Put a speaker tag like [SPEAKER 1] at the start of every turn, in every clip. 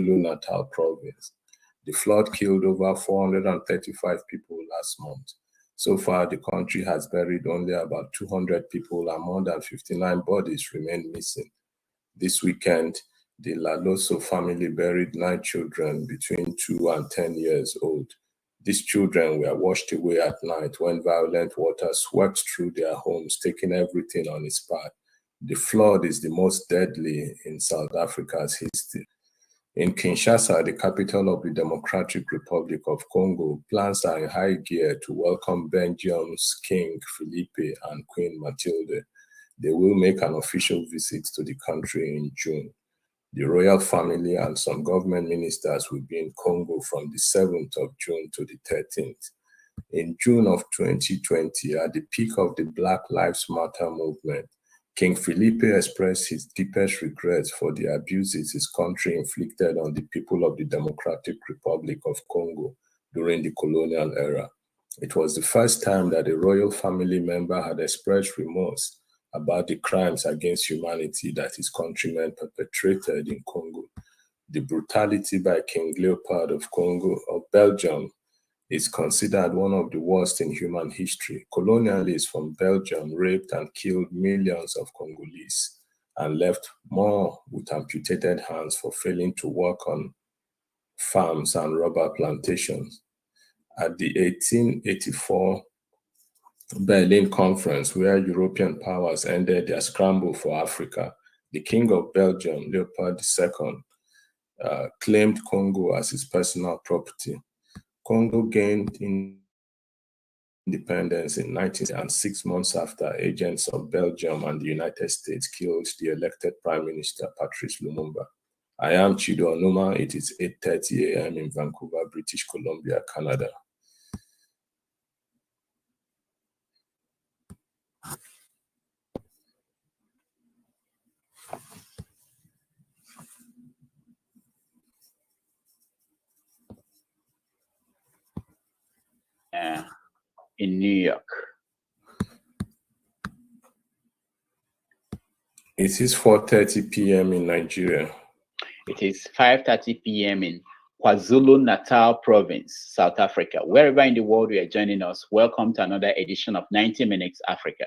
[SPEAKER 1] Natal province. The flood killed over 435 people last month. So far, the country has buried only about 200 people and more than 59 bodies remain missing. This weekend, the Laloso family buried 9 children between 2 and 10 years old. These children were washed away at night when violent water swept through their homes, taking everything on its path. The flood is the most deadly in South Africa's history. In Kinshasa, the capital of the Democratic Republic of Congo, plans are in high gear to welcome Belgium's King Philippe and Queen Mathilde. They will make an official visit to the country in June. The royal family and some government ministers will be in Congo from the 7th of June to the 13th. In June of 2020, at the peak of the Black Lives Matter movement, King Philippe expressed his deepest regrets for the abuses his country inflicted on the people of the Democratic Republic of Congo during the colonial era. It was the first time that a royal family member had expressed remorse about the crimes against humanity that his countrymen perpetrated in Congo. The brutality by King Leopold of Belgium is considered one of the worst in human history. Colonialists from Belgium raped and killed millions of Congolese and left more with amputated hands for failing to work on farms and rubber plantations. At the 1884 Berlin Conference, where European powers ended their scramble for Africa, the King of Belgium, Leopold II, claimed Congo as his personal property. Congo gained independence in 1960, and 6 months after, agents of Belgium and the United States killed the elected Prime Minister Patrice Lumumba. I am Chido Onuma. It is 8:30 a.m. in Vancouver, British Columbia, Canada.
[SPEAKER 2] In New York.
[SPEAKER 1] It is 4:30 p.m. in Nigeria.
[SPEAKER 2] It is 5:30 p.m. in KwaZulu-Natal province, South Africa. Wherever in the world you are joining us, welcome to another edition of 90 Minutes Africa.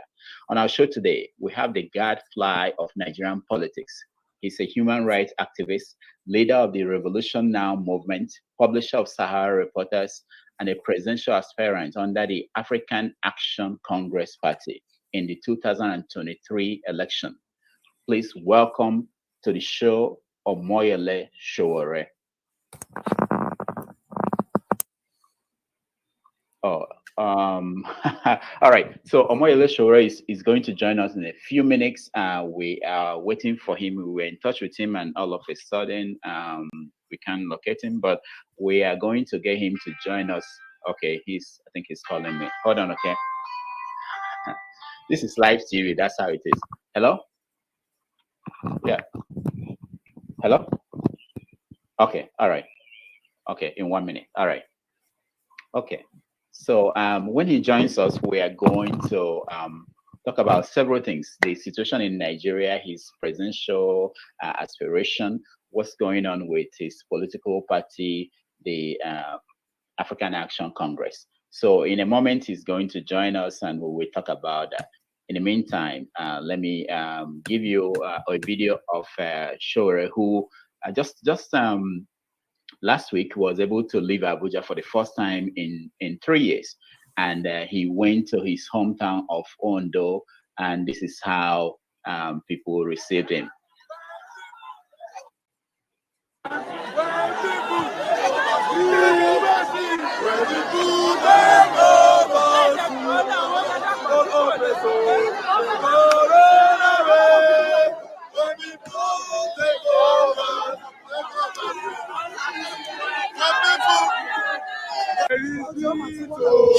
[SPEAKER 2] On our show today, we have the gadfly of Nigerian politics. He's a human rights activist, leader of the Revolution Now movement, publisher of Sahara Reporters, and a presidential aspirant under the African Action Congress Party in the 2023 election. Please welcome to the show Omoyele Sowore. All right. So Omoyele Sowore is going to join us in a few minutes. We are waiting for him. We were in touch with him, and all of a sudden, we can't locate him. But we are going to get him to join us. Okay, I think he's calling me. Hold on, okay. This is live TV. That's how it is. Hello? Yeah. Hello? Okay. All right. Okay. In 1 minute. All right. Okay. So when he joins us, we are going to talk about several things: the situation in Nigeria, his presidential aspiration, what's going on with his political party, the African Action Congress. So in a moment, he's going to join us and we will talk about that. In the meantime, let me give you a video of Sowore, who just last week was able to leave Abuja for the first time in 3 years. And he went to his hometown of Ondo, and this is how people received him.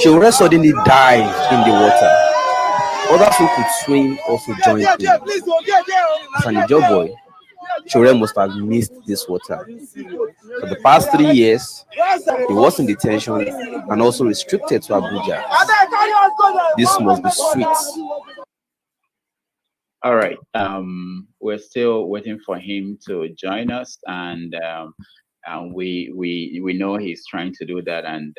[SPEAKER 3] Sowore suddenly dived in the water. Others who could swim also joined him. As an Ijaw boy, Sowore must have missed this water. For the past 3 years, he was in detention and also restricted to Abuja. This must be sweet.
[SPEAKER 2] All right. We're still waiting for him to join us, and We know he's trying to do that, and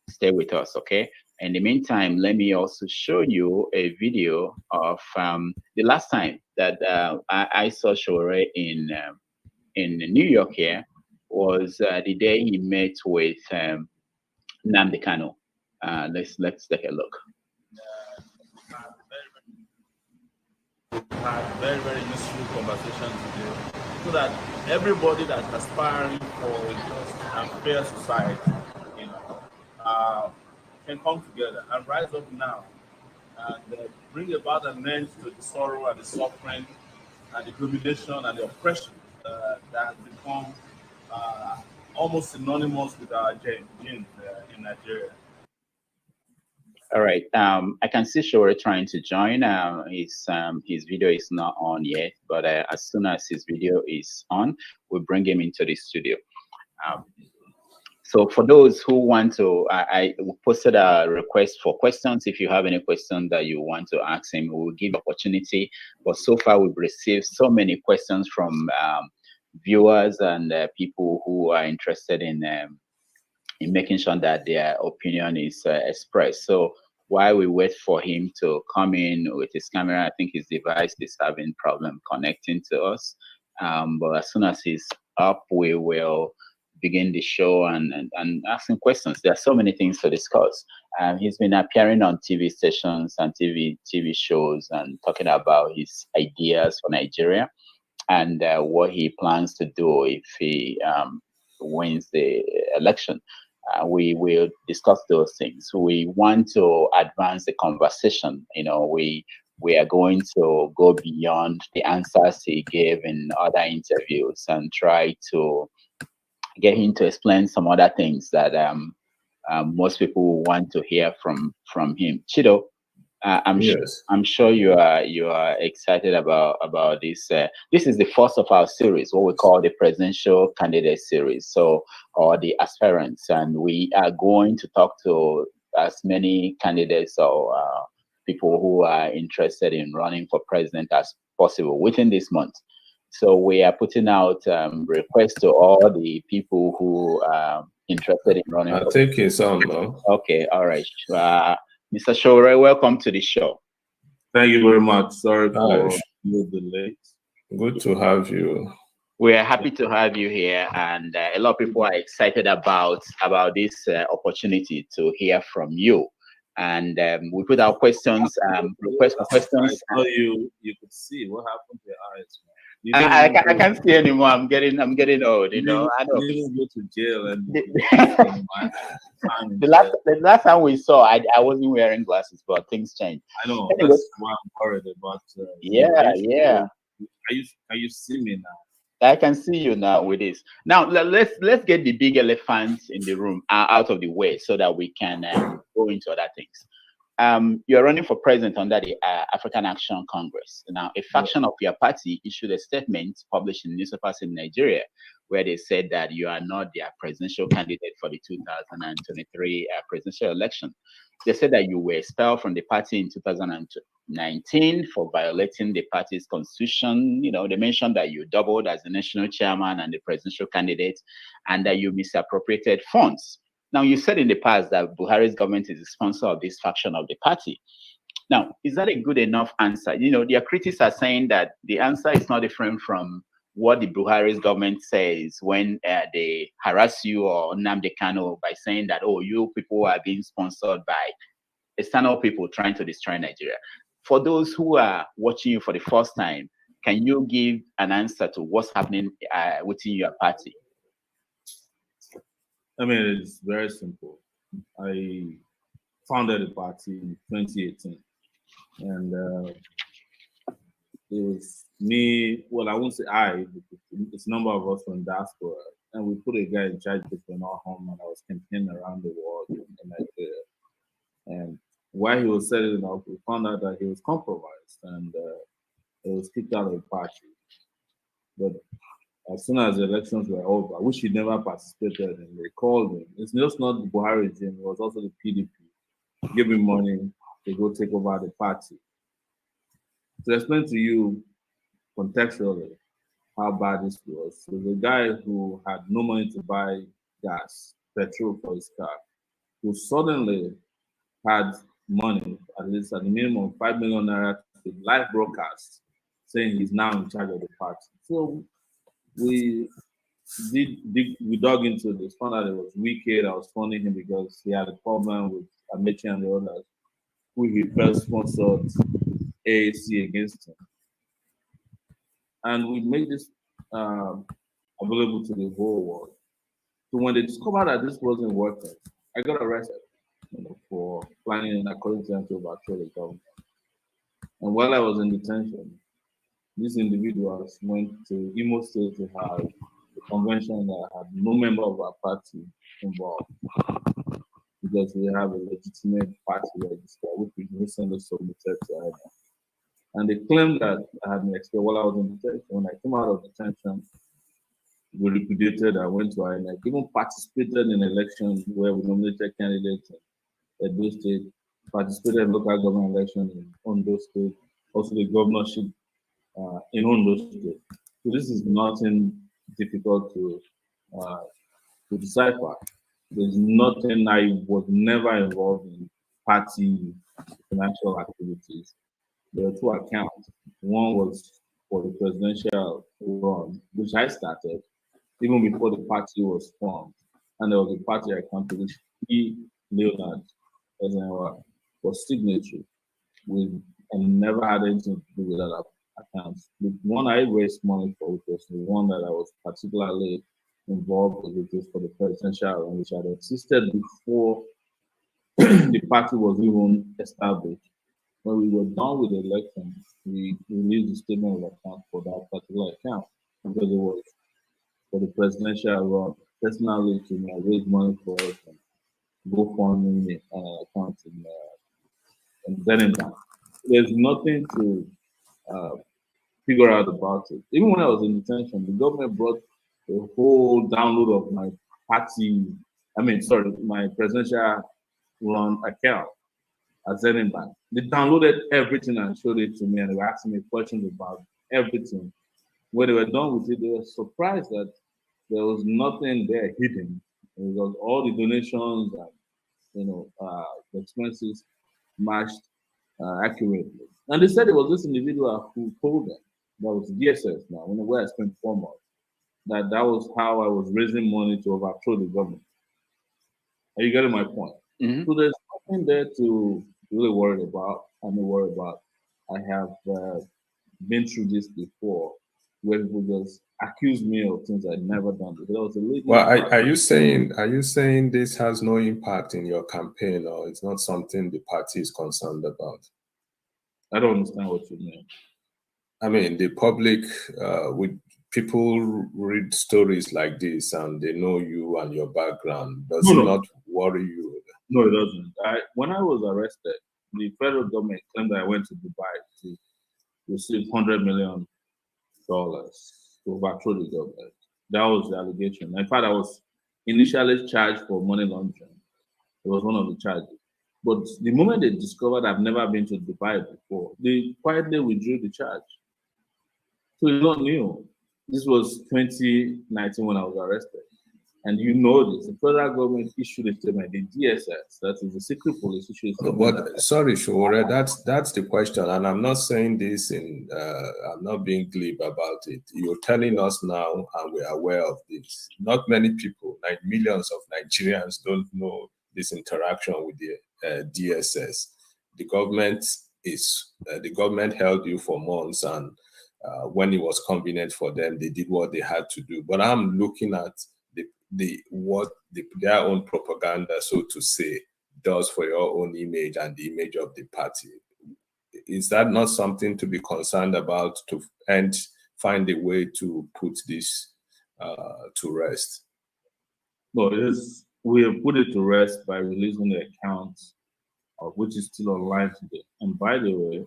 [SPEAKER 2] stay with us, okay? In the meantime, let me also show you a video of the last time that I saw Sowore in New York here was the day he met with Nnamdi Kanu. Let's take a look.
[SPEAKER 4] Had very useful conversation today, so that everybody that's aspiring for a just and fair society, can come together and rise up now and bring about an end to the sorrow and the suffering and the domination and the oppression that has become almost synonymous with our genes in Nigeria.
[SPEAKER 2] All right. I can see Sowore trying to join. His video is not on yet, but as soon as his video is on, we'll bring him into the studio. So for those who want to, I posted a request for questions. If you have any questions that you want to ask him, we will give opportunity. But so far, we've received so many questions from viewers and people who are interested in making sure that their opinion is expressed. So while we wait for him to come in with his camera, I think his device is having problem connecting to us. But as soon as he's up, we will begin the show and asking questions. There are so many things to discuss. He's been appearing on TV stations and TV shows and talking about his ideas for Nigeria and what he plans to do if he wins the election. We will discuss those things. We want to advance the conversation. We are going to go beyond the answers he gave in other interviews and try to get him to explain some other things that most people want to hear from him. Chido, I'm sure you are excited about this. This is the first of our series, what we call the presidential candidate series, or the aspirants, and we are going to talk to as many candidates or people who are interested in running for president as possible within this month. So we are putting out requests to all the people who are interested in running.
[SPEAKER 1] I think it's on now.
[SPEAKER 2] Okay, all right. Mr. Sowore, welcome to the show.
[SPEAKER 4] Thank you very much. Sorry for the late.
[SPEAKER 1] Good to have you.
[SPEAKER 2] We are happy to have you here, and a lot of people are excited about this opportunity to hear from you. And we put our questions, request for questions.
[SPEAKER 4] I saw you could see what happened to your eyes.
[SPEAKER 2] I can't see anymore. I'm getting old. I know.
[SPEAKER 4] You didn't go to jail and
[SPEAKER 2] the last time we saw, I wasn't wearing glasses, but things changed.
[SPEAKER 4] I know.
[SPEAKER 2] Anyway.
[SPEAKER 4] That's why I'm worried about.
[SPEAKER 2] Yeah.
[SPEAKER 4] Can you see me now?
[SPEAKER 2] I can see you now with this. Now let's get the big elephants in the room out of the way so that we can go into other things. You're running for president under the African Action Congress. Now, a faction of your party issued a statement published in newspapers in Nigeria where they said that you are not their presidential candidate for the 2023 presidential election. They said that you were expelled from the party in 2019 for violating the party's constitution. They mentioned that you doubled as the national chairman and the presidential candidate, and that you misappropriated funds. Now, you said in the past that Buhari's government is the sponsor of this faction of the party. Now, is that a good enough answer? Their critics are saying that the answer is not different from what the Buhari's government says when they harass you or Nnamdi Kanu by saying that, oh, you people are being sponsored by external people trying to destroy Nigeria. For those who are watching you for the first time, can you give an answer to what's happening within your party?
[SPEAKER 4] I mean, it's very simple. I founded the party in 2018, and it was me. Well, I won't say I. It's a number of us from diaspora, and we put a guy in charge of our home, and I was campaigning around the world in Nigeria. And while he was setting up, we found out that he was compromised, and he was kicked out of the party. But as soon as the elections were over, which he never participated in, they called him. It's just not the Buhari regime, it was also the PDP. Give him money to go take over the party. To explain to you contextually how bad this was. So the guy who had no money to buy gas, petrol for his car, who suddenly had money, at least at the minimum 5 million naira to live broadcast, saying he's now in charge of the party. So we we dug into this, found out it was wicked. I was funding him because he had a problem with Amechi and the others, who he first sponsored AAC against him. And we made this available to the whole world. So when they discovered that this wasn't working, I got arrested, for planning according to them to overthrow the government. And while I was in detention, these individuals went to Imo State to have a convention that had no member of our party involved, because we have a legitimate party register, which we recently submitted to INEC. And they claimed that I had been expelled while I was in detention. When I came out of detention, we liquidated. I went to INEC, even participated in elections where we nominated candidates in Edo State, participated in local government elections in Ondo State, also the governorship in Ondo State. So this is nothing difficult to decipher. There's nothing. I was never involved in party financial activities. There are two accounts. One was for the presidential run, which I started even before the party was formed. And there was a party account to which he, Leonard, was signatory with, and never had anything to do with that account. The one I raised money for, which was the one that I was particularly involved with, which was for the presidential run, which had existed before the party was even established. When we were done with the election, we released the statement of account for that particular account because it was for the presidential run, personally to raise money for it and go fund the account in Zenith Bank. There's nothing to figure out about it. Even when I was in detention, the government brought a whole download of my my presidential run account at Zenith Bank. They downloaded everything and showed it to me, and they were asking me questions about everything. When they were done with it, they were surprised that there was nothing there hidden. It was all the donations and the expenses matched accurately. And they said it was this individual who told them, that was DSS now, where I spent 4 months, that was how I was raising money to overthrow the government. Are you getting my point?
[SPEAKER 2] Mm-hmm.
[SPEAKER 4] So there's nothing there to really worry about. I'm not worried about. I have been through this before, where people just accuse me of things I'd never done. There was a lady.
[SPEAKER 1] Well, are you saying this has no impact in your campaign, or it's not something the party is concerned about?
[SPEAKER 4] I don't understand what you mean.
[SPEAKER 1] I mean, the public, with people read stories like this and they know you and your background. Does it not worry you?
[SPEAKER 4] No, it doesn't. When I was arrested, the federal government claimed that I went to Dubai to receive $100 million to overthrow the government. That was the allegation. In fact, I was initially charged for money laundering. It was one of the charges. But the moment they discovered I've never been to Dubai before, they quietly withdrew the charge. So it's not new. This was 2019 when I was arrested. And you know this, the federal government issued a statement, the DSS, that is the secret police, issued a statement.
[SPEAKER 1] But sorry, Sowore, that's the question. And I'm not saying this I'm not being glib about it. You're telling us now, and we're aware of this. Not many people, like millions of Nigerians, don't know this interaction with the DSS. The government held you for months, and when it was convenient for them, they did what they had to do. But I'm looking at their own propaganda, so to say, does for your own image and the image of the party. Is that not something to be concerned about and find a way to put this to rest?
[SPEAKER 4] No, it is. We have put it to rest by releasing the account, which is still online today. And by the way,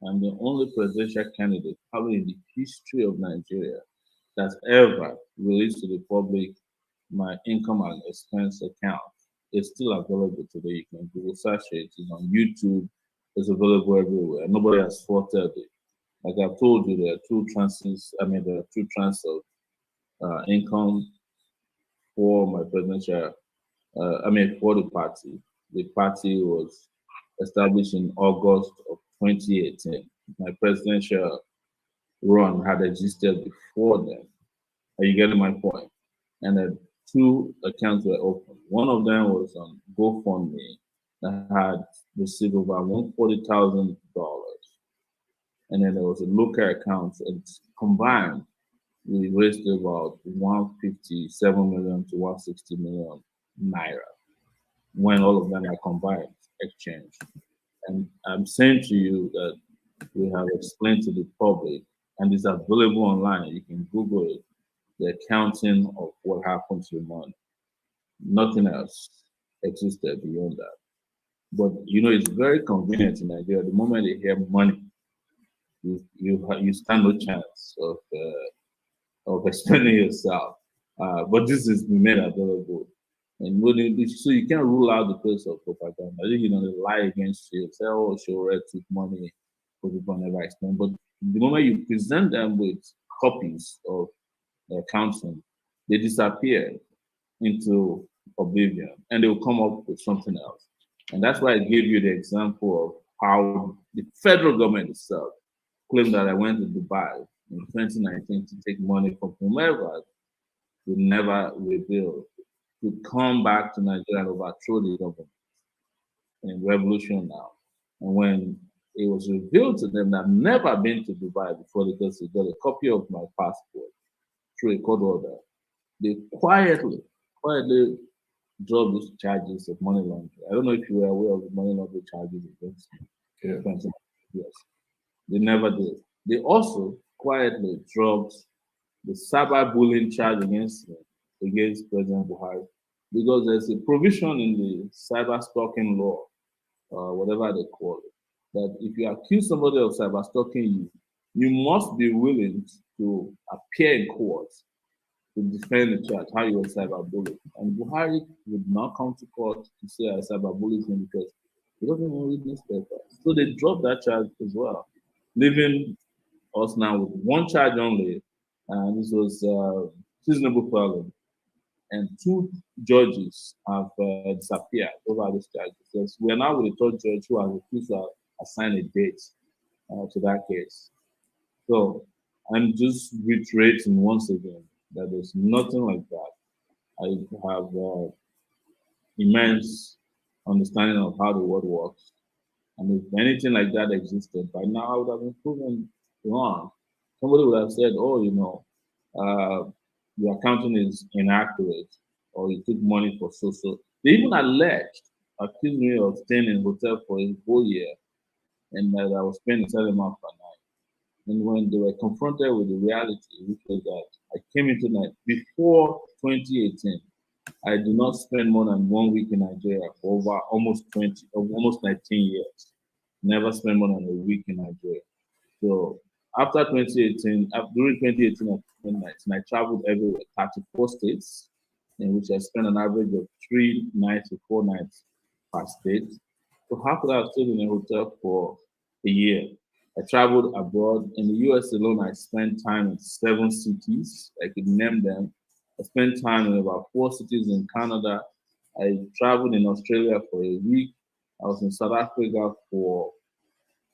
[SPEAKER 4] I'm the only presidential candidate probably in the history of Nigeria that's ever released to the public my income and expense account. It's still available today. You can Google search it. It's on YouTube. It's available everywhere. Nobody has faulted it. Like I've told you, there are two tranches. I mean, there are two tranches of income for my presidential. For the party. The party was established in August of 2018. My presidential run had existed before then. Are you getting my point? And then two accounts were open. One of them was on GoFundMe that had received over $140,000. And then there was a local account, and combined, we raised about 157 million to 160 million naira when all of them are combined, exchange. And I'm saying to you that we have explained to the public, and it's available online. You can Google it, the accounting of what happened to the money. Nothing else existed beyond that. But it's very convenient in Nigeria. The moment they hear money, you stand no chance of explaining yourself. But this is made available. And so you can't rule out the place of propaganda. I think they lie against you, say, oh, Sowore took money, for people never explain. But the moment you present them with copies of the accounting, they disappear into oblivion and they'll come up with something else. And that's why I gave you the example of how the federal government itself claimed that I went to Dubai in 2019 to take money from whomever would never reveal, to come back to Nigeria and overthrow the government in revolution now. And when it was revealed to them that I've never been to Dubai before because they got a copy of my passport through a court order, they quietly dropped those charges of money laundering. I don't know if you were aware of the money laundering charges against me. Yeah. Yes. They never did. They also quietly dropped the cyberbullying charge against President Buhari, because there's a provision in the cyber stalking law, whatever they call it, that if you accuse somebody of cyber stalking you, you must be willing to appear in court to defend the charge, how you were cyberbullied. And Buhari would not come to court to say I cyberbullied him because he doesn't even read newspapers. So they dropped that charge as well, leaving us now with one charge only, and this was treasonable felony. And two judges have disappeared over these charges. Yes, we are now with a third judge who has refused to assign a date to that case. So I'm just reiterating once again that there's nothing like that. I have immense understanding of how the world works. And if anything like that existed, by now I would have been proven wrong. Somebody would have said, oh, your accounting is inaccurate, or you took money for so. They even accused me of staying in a hotel for a whole year, and that I was paying a certain amount per night. And when they were confronted with the reality, which was that I came into night before 2018, I do not spend more than 1 week in Nigeria for over almost 19 years. Never spent more than a week in Nigeria. So after 2018, during 2018 and 2019, I traveled everywhere, 34 states, in which I spent an average of 3 nights to 4 nights per state. So how could I have stayed in a hotel for a year? I traveled abroad. In the US alone, I spent time in 7 cities. I could name them. I spent time in about 4 cities in Canada. I traveled in Australia for a week. I was in South Africa for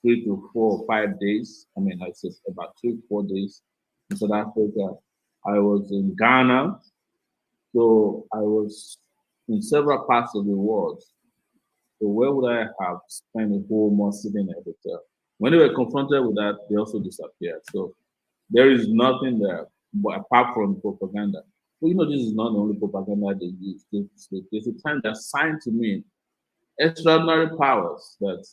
[SPEAKER 4] 3 to 4 or 5 days. I said about 3 to 4 days in South Africa. I was in Ghana. So I was in several parts of the world. So where would I have spent a whole month sitting in a hotel? When they were confronted with that, they also disappeared. So there is nothing there, but apart from propaganda. But this is not the only propaganda they use. There's a time that assigned to me extraordinary powers that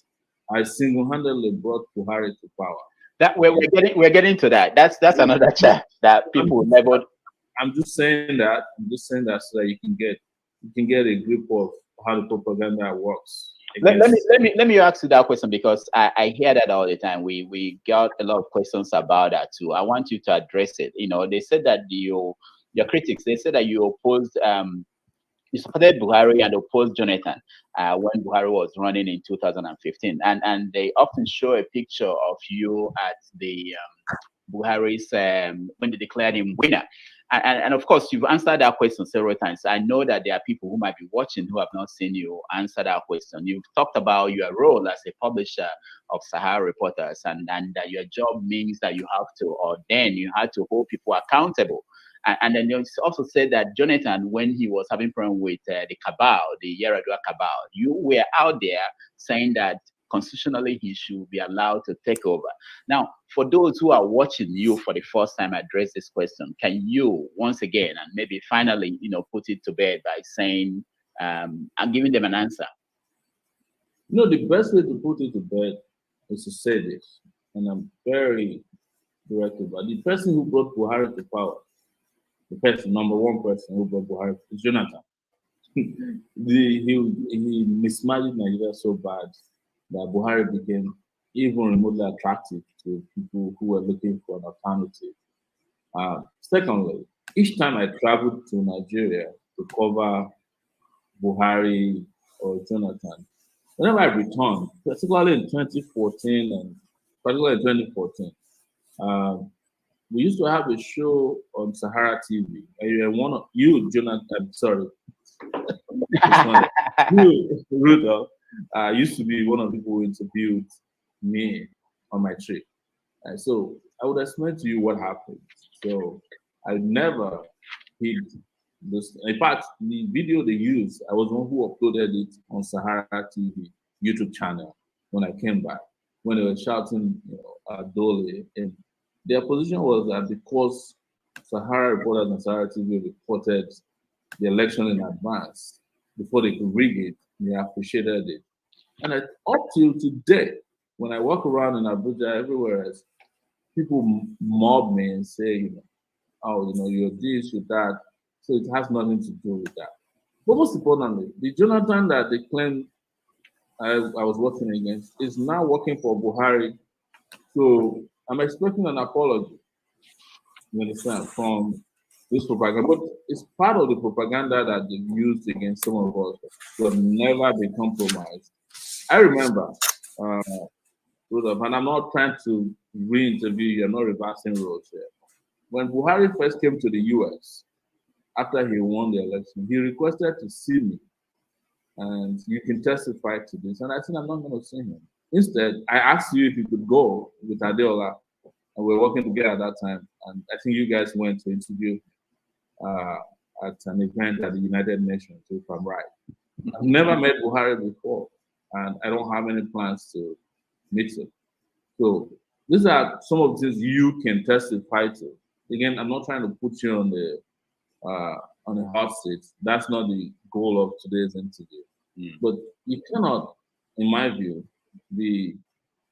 [SPEAKER 4] I single-handedly brought Buhari to power.
[SPEAKER 2] That we're getting to that. That's another chat that people will never.
[SPEAKER 4] I'm just saying that so that you can get a grip of how the propaganda works.
[SPEAKER 2] Let me ask you that question, because I hear that all the time. We got a lot of questions about that too. I want you to address it. They said that your critics, they said that you opposed you supported Buhari and opposed Jonathan when Buhari was running in 2015, and they often show a picture of you at the Buhari's when they declared him winner. And of course, you've answered that question several times. I know that there are people who might be watching who have not seen you answer that question. You've talked about your role as a publisher of Sahara Reporters, and that your job means that you have to, or then you had to hold people accountable. And then you also said that Jonathan, when he was having problem with the cabal, the Yaradua cabal, you were out there saying that constitutionally he should be allowed to take over. Now, for those who are watching you for the first time address this question, can you once again and maybe finally, put it to bed by saying and giving them an answer?
[SPEAKER 4] The best way to put it to bed is to say this, and I'm very direct about it. The person who brought Buhari to power, number one person who brought Buhari is Jonathan. He mismanaged Nigeria so bad that Buhari became even remotely attractive to people who were looking for an alternative. Secondly, each time I traveled to Nigeria to cover Buhari or Jonathan, whenever I returned, particularly in 2014 we used to have a show on Sahara TV. Rudolph, used to be one of the people who interviewed me on my trip. And so I would explain to you what happened. So I never hid this. In fact, the video they used, I was the one who uploaded it on Sahara TV YouTube channel when I came back, when they were shouting, Dole. And their position was that because Sahara reporters and Sahara TV reported the election in advance before they could rig it, they appreciated it. And up till today, when I walk around in Abuja, everywhere else, people mob me and say, you're this, you're that. So it has nothing to do with that. But most importantly, the Jonathan that they claim I was working against is now working for Buhari. So I'm expecting an apology, you understand, from this propaganda. But it's part of the propaganda that they used against some of us to never be compromised. I remember, Rudolph, and I'm not trying to re-interview you, I'm not reversing roles here. When Buhari first came to the US, after he won the election, he requested to see me. And you can testify to this. And I said, I'm not going to see him. Instead, I asked you if you could go with Adeola, and we were working together at that time. And I think you guys went to interview at an event at the United Nations, if I'm right. I've never met Buhari before, and I don't have any plans to meet him. So these are some of the things you can testify to. Again, I'm not trying to put you on the hot seat. That's not the goal of today's interview. But you cannot, in my view, be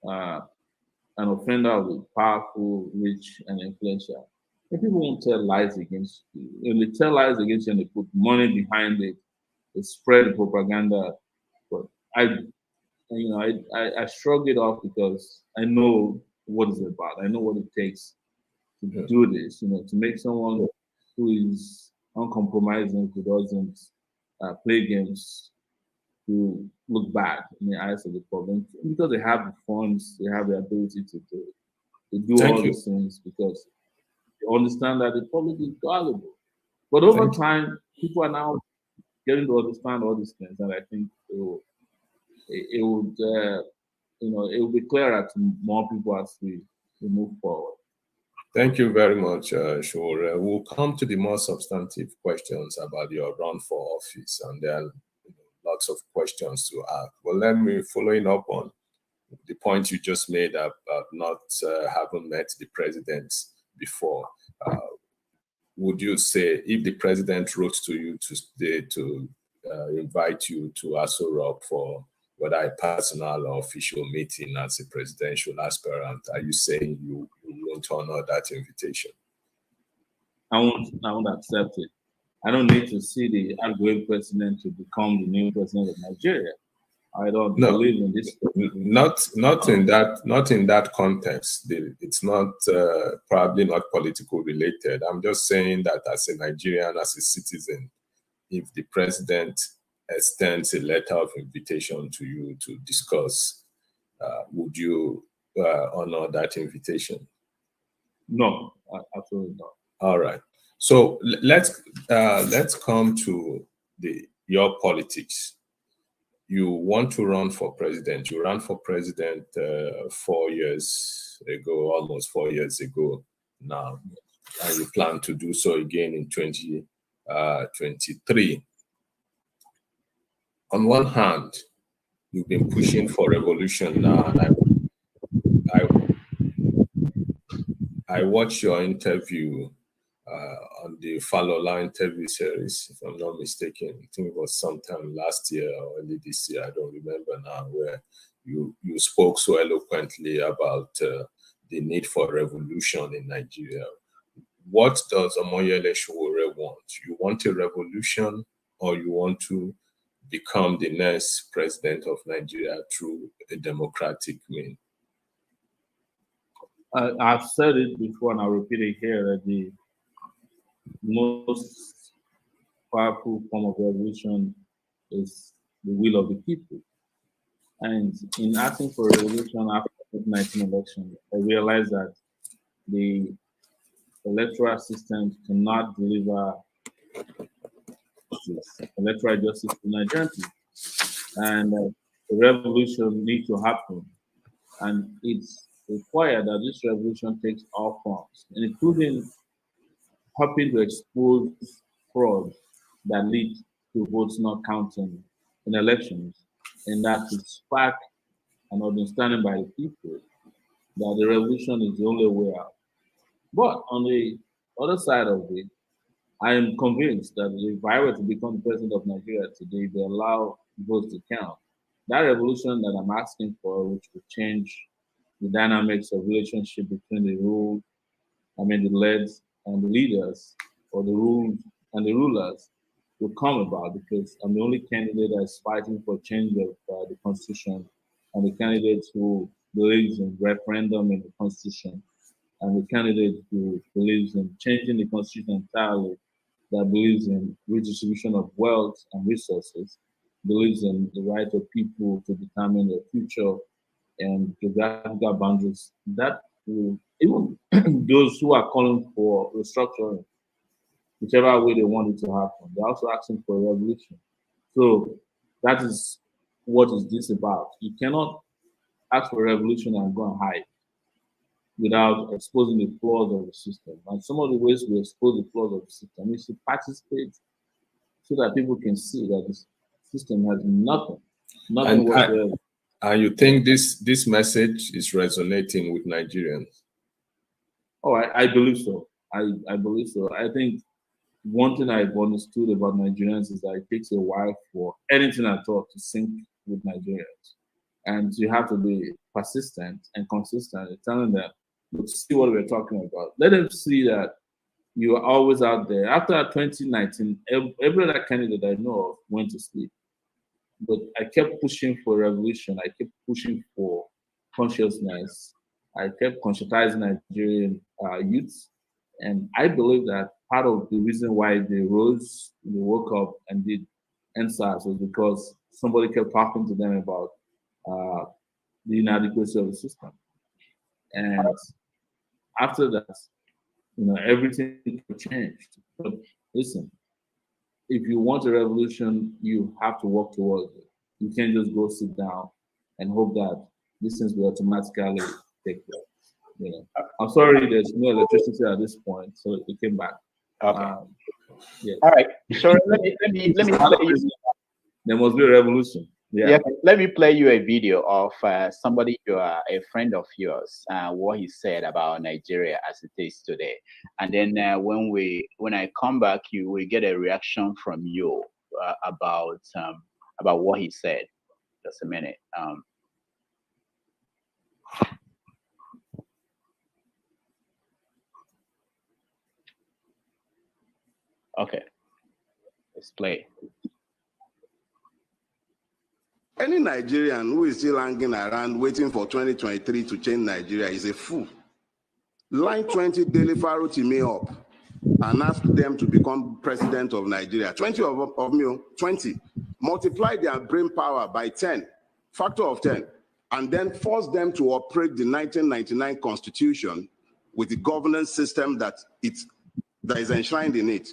[SPEAKER 4] an offender of the powerful, rich, and influential. And people won't tell lies against you. When they tell lies against you and they put money behind it, they spread the propaganda. But I shrug it off because I know what it's about. I know what it takes to do this, to make someone who is uncompromising, who doesn't play games, to look bad in the eyes of the public, because they have the funds, they have the ability to do all these things, because they understand that the public is gullible. But over time, people are now getting to understand all these things, and I think it will be clearer to more people as we move forward.
[SPEAKER 1] Thank you very much, Sowore. We'll come to the more substantive questions about your run for office, and there are lots of questions to ask. But let me, following up on the point you just made about not having met the president before, would you say if the president wrote to you today to invite you to Aso Rock for whether a personal or official meeting as a presidential aspirant, are you saying you won't honor that invitation?
[SPEAKER 4] I won't accept it. I don't need to see the outgoing president to become the new president of Nigeria. I don't believe in this.
[SPEAKER 1] Not in that context. It's not probably not political related. I'm just saying that as a Nigerian, as a citizen, if the president extends a letter of invitation to you to discuss, would you honor that invitation?
[SPEAKER 4] No, absolutely not.
[SPEAKER 1] All right. So let's come to your politics. You want to run for president. You ran for president 4 years ago, almost 4 years ago now, and you plan to do so again in 2023. On one hand, you've been pushing for revolution now, and I watched your interview on the Falola interview series, if I'm not mistaken. I think it was sometime last year or early this year, I don't remember now, where you spoke so eloquently about the need for revolution in Nigeria. What does Omoyele Sowore want? You want a revolution, or you want to become the next president of Nigeria through a democratic means?
[SPEAKER 4] I've said it before, and I'll repeat it here, that the most powerful form of revolution is the will of the people. And in asking for a revolution after the 2019 election, I realized that the electoral system cannot deliver electoral justice to Nigerians. And a revolution needs to happen. And it's required that this revolution takes all forms, including helping to expose fraud that lead to votes not counting in elections, and that to spark an understanding by the people that the revolution is the only way out. But on the other side of it, I am convinced that if I were to become the president of Nigeria today, they allow votes to count. That revolution that I'm asking for, which would change the dynamics of relationship between the led and the leaders, or the ruled and the rulers, will come about, because I'm the only candidate that is fighting for change of the constitution, and the candidate who believes in referendum in the constitution, and the candidate who believes in changing the constitution entirely, that believes in redistribution of wealth and resources, believes in the right of people to determine their future and geographical boundaries. That will, even those who are calling for restructuring, whichever way they want it to happen, they're also asking for a revolution. So that is what is this about. You cannot ask for a revolution and go and hide without exposing the flaws of the system. And some of the ways we expose the flaws of the system is to participate so that people can see that this system has nothing whatsoever.
[SPEAKER 1] And you think this message is resonating with Nigerians?
[SPEAKER 4] Oh, I believe so. I believe so. I think one thing I've understood about Nigerians is that it takes a while for anything at all to sync with Nigerians. And you have to be persistent and consistent in telling them, look, see what we're talking about. Let them see that you are always out there. After 2019, every other candidate I know of went to sleep. But I kept pushing for revolution. I kept pushing for consciousness. I kept conscientizing Nigerian youths. And I believe that part of the reason why they rose, they woke up and did NSAS was because somebody kept talking to them about the inadequacy of the system. And after that, everything changed. But listen, if you want a revolution, you have to work towards it. You can't just go sit down and hope that these things will automatically take place. I'm sorry, there's no electricity at this point, so it came back.
[SPEAKER 2] Okay. Yeah. All right. So let me play you.
[SPEAKER 4] There must be a revolution.
[SPEAKER 2] Yeah. Let me play you a video of somebody you are a friend of yours, what he said about Nigeria as it is today, and then when I come back, you will get a reaction from you about what he said. Just a minute. Okay, let's play.
[SPEAKER 5] Any Nigerian who is still hanging around waiting for 2023 to change Nigeria is a fool. Line 20 Daily Faro me up. and ask them to become president of Nigeria. 20 of me, 20. Multiply their brain power by 10, factor of 10, and then force them to operate the 1999 Constitution with the governance system that is enshrined in it.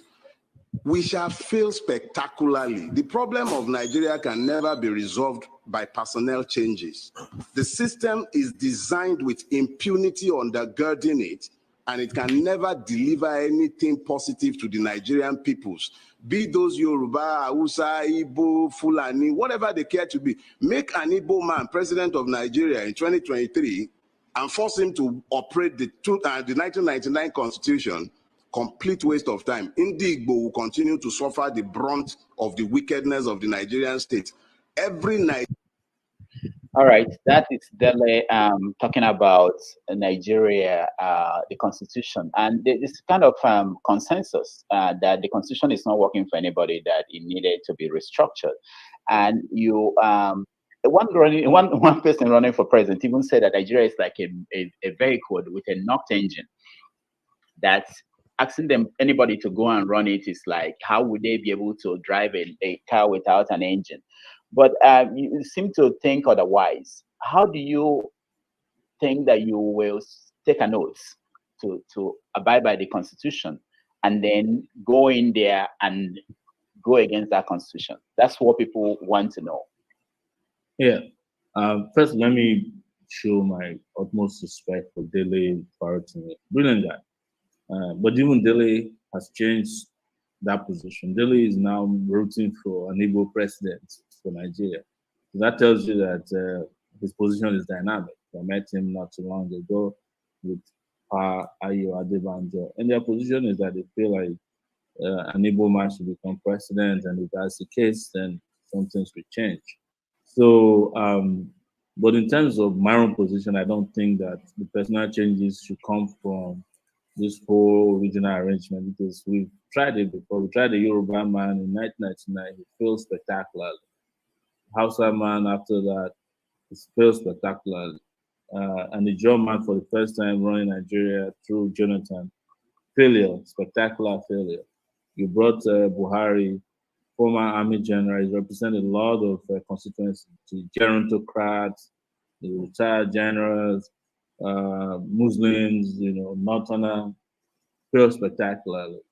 [SPEAKER 5] We shall fail spectacularly. The problem of Nigeria can never be resolved by personnel changes. The system is designed with impunity undergirding it, and it can never deliver anything positive to the Nigerian peoples, be those Yoruba, Hausa, Igbo, Fulani, whatever they care to be. Make an Igbo man president of Nigeria in 2023 and force him to operate the 1999 Constitution. Complete waste of time. Igbo will continue to suffer the brunt of the wickedness of the Nigerian state.
[SPEAKER 2] All right, that is Dele talking about Nigeria, the constitution, and this kind of consensus that the constitution is not working for anybody, that it needed to be restructured. And you, one person running for president even said that Nigeria is like a vehicle with a knocked engine. That asking anybody to go and run it is like, how would they be able to drive a car without an engine? But you seem to think otherwise. How do you think that you will take an oath to abide by the Constitution and then go in there and go against that Constitution? That's what people want to know.
[SPEAKER 4] Yeah. First, let me show my utmost respect for Dele Faratini. Brilliant guy. But even Dele has changed that position. Dele is now rooting for an Igbo president for Nigeria. So that tells you that his position is dynamic. I met him not too long ago with Ayo Adebanjo, and their position is that they feel like an Igbo man should become president, and if that's the case, then some things will change. So, but in terms of my own position, I don't think that the personal changes should come from this whole regional arrangement, because we've tried it before. We tried the Yoruba man in 1999. He failed spectacularly. Hausa man after that, it failed spectacularly. And the John man for the first time running Nigeria through Jonathan, failure, spectacular failure. You brought Buhari, former army general. He represented a lot of constituencies, the gerontocrats, the retired generals, Muslims, Northerner, failed spectacularly.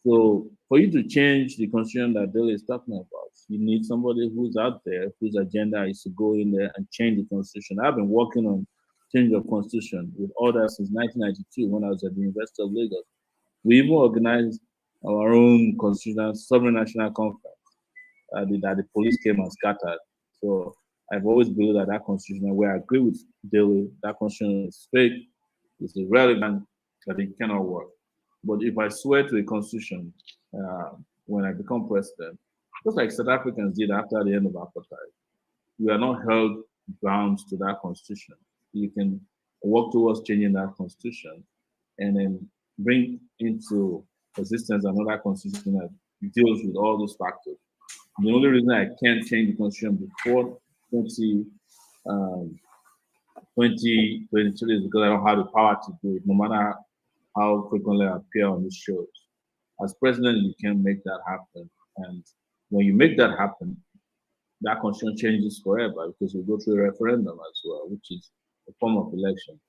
[SPEAKER 4] So for you to change the constitution that Dele is talking about, you need somebody who's out there, whose agenda is to go in there and change the constitution. I've been working on change of constitution with others since 1992 when I was at the University of Lagos. We even organized our own constitutional sovereign national conference that the police came and scattered. So I've always believed that constitution, where I agree with Dele, that constitution is fake, it's irrelevant, that it cannot work. But if I swear to a constitution when I become president, just like South Africans did after the end of apartheid, we are not held bound to that constitution. You can work towards changing that constitution and then bring into existence another constitution that deals with all those factors. The only reason I can't change the constitution before 2023 is because I don't have the power to do it, no matter how frequently I appear on these shows. As president, you can make that happen. And when you make that happen, that constitution changes forever, because we go through a referendum as well, which is a form of election.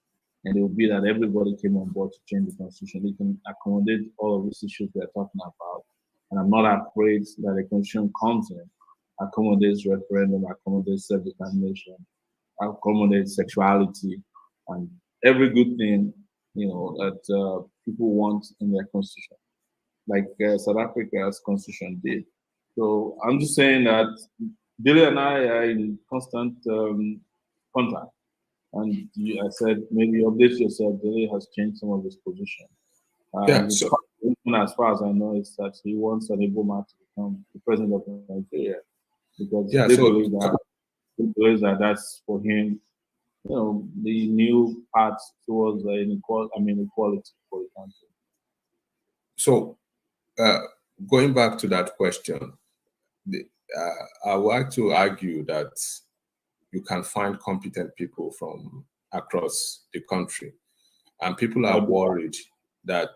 [SPEAKER 4] And it will be that everybody came on board to change the constitution. It can accommodate all of these issues we are talking about. And I'm not afraid that a constitution comes in, accommodates referendum, accommodates self-determination, accommodates sexuality, and every good thing, that people want in their constitution, like South Africa's constitution did. So I'm just saying that Dele and I are in constant contact. And I said, maybe update yourself. Dele has changed some of his position. As far as I know, is that he wants an Igbo man to become the president of Nigeria, because they believe that that's for him, the new path towards equality for the country.
[SPEAKER 1] So, going back to that question, I would like to argue that you can find competent people from across the country, and people are worried that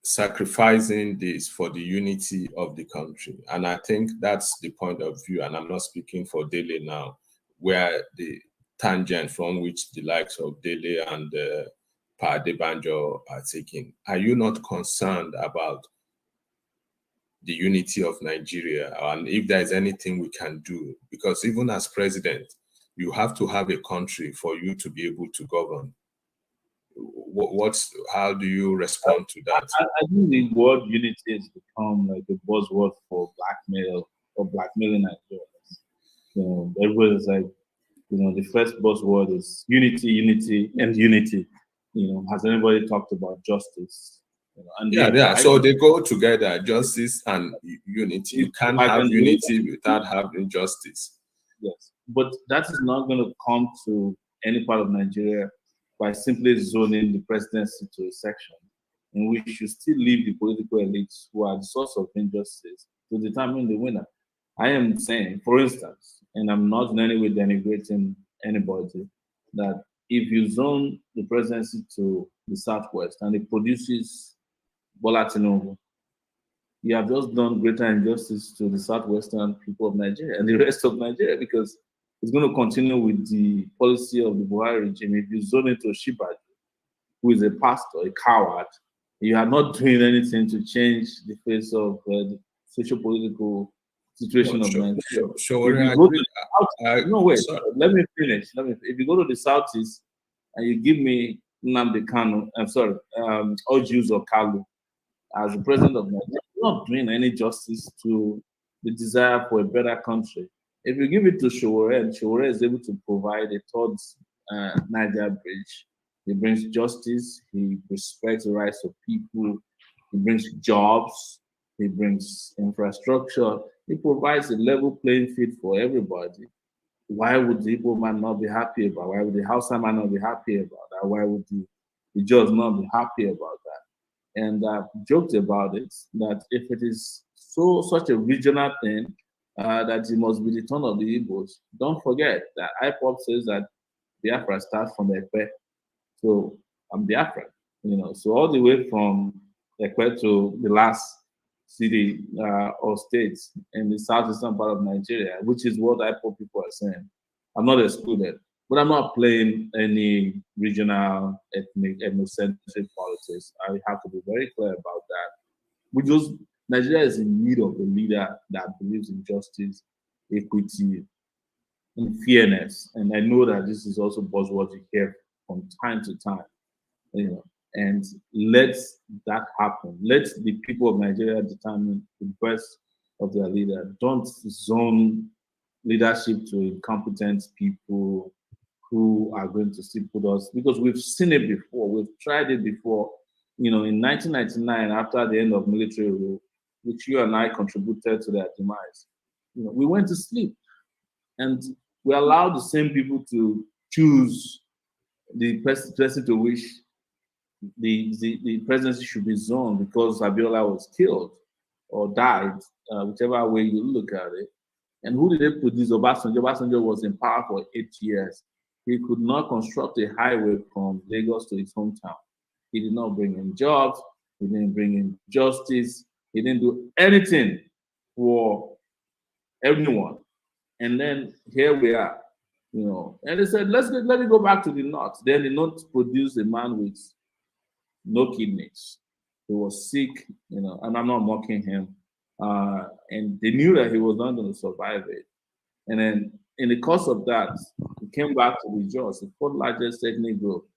[SPEAKER 1] sacrificing this for the unity of the country. And I think that's the point of view, and I'm not speaking for Dele now, where the tangent from which the likes of Dele and Pa Adebanjo are taking. Are you not concerned about the unity of Nigeria, and if there's anything we can do? Because even as president, you have to have a country for you to be able to govern. How do you respond to that?
[SPEAKER 4] I think the word unity has become like a buzzword for blackmail or blackmailing Nigerians. Everybody's like, the first buzzword is unity, unity, and unity. Has anybody talked about justice?
[SPEAKER 1] Yeah. So they go together, justice and unity. You can't have unity without having justice.
[SPEAKER 4] Yes, but that is not going to come to any part of Nigeria by simply zoning the presidency to a section, in which you still leave the political elites who are the source of injustice to determine the winner. I am saying, for instance, and I'm not in any way denigrating anybody, that if you zone the presidency to the Southwest and it produces Bola Tinubu, you have just done greater injustice to the Southwestern people of Nigeria and the rest of Nigeria, because it's going to continue with the policy of the Buhari regime. If you zone it to Shibaju, who is a pastor, a coward, you are not doing anything to change the face of the socio-political situation of Nigeria. Let me finish. If you go to the Southeast and you give me Nnamdi Kanu, Ojiuzo or Kalu as the president of Nigeria, you're not doing any justice to the desire for a better country. If you give it to Sowore, and Sowore is able to provide a third Niger bridge, he brings justice, he respects the rights of people, he brings jobs, he brings infrastructure, he provides a level playing field for everybody. Why would the Igbo man not be happy about? Why would the Hausa man not be happy about that? Why would the Jaws not be happy about that? And I've joked about it, that if it is such a regional thing, that it must be the turn of the Igbos. Don't forget that IPOP says that Biafra starts from Ekpe. So I'm Biafran, So all the way from Ekpe to the last city or states in the southeastern part of Nigeria, which is what IPOP people are saying. I'm not excluded, but I'm not playing any regional, ethnic, ethnocentric politics. I have to be very clear about that. Nigeria is in need of a leader that believes in justice, equity, and fairness. And I know that this is also buzzword you hear from time to time. And let that happen. Let the people of Nigeria determine the best of their leader. Don't zone leadership to incompetent people who are going to still put us, because we've seen it before. We've tried it before. In 1999, after the end of military rule, which you and I contributed to their demise, we went to sleep, and we allowed the same people to choose the person to which the presidency should be zoned, because Abiola was killed or died, whichever way you look at it. And who did they produce? Obasanjo. Obasanjo was in power for 8 years. He could not construct a highway from Lagos to his hometown. He did not bring in jobs. He didn't bring in justice. He didn't do anything for everyone. And then here we are, And they said, let it go back to the north. Then the north produced a man with no kidneys. He was sick, and I'm not mocking him. And they knew that he was not going to survive it. And then in the course of that, he came back to the Jaws, the fourth largest ethnic group.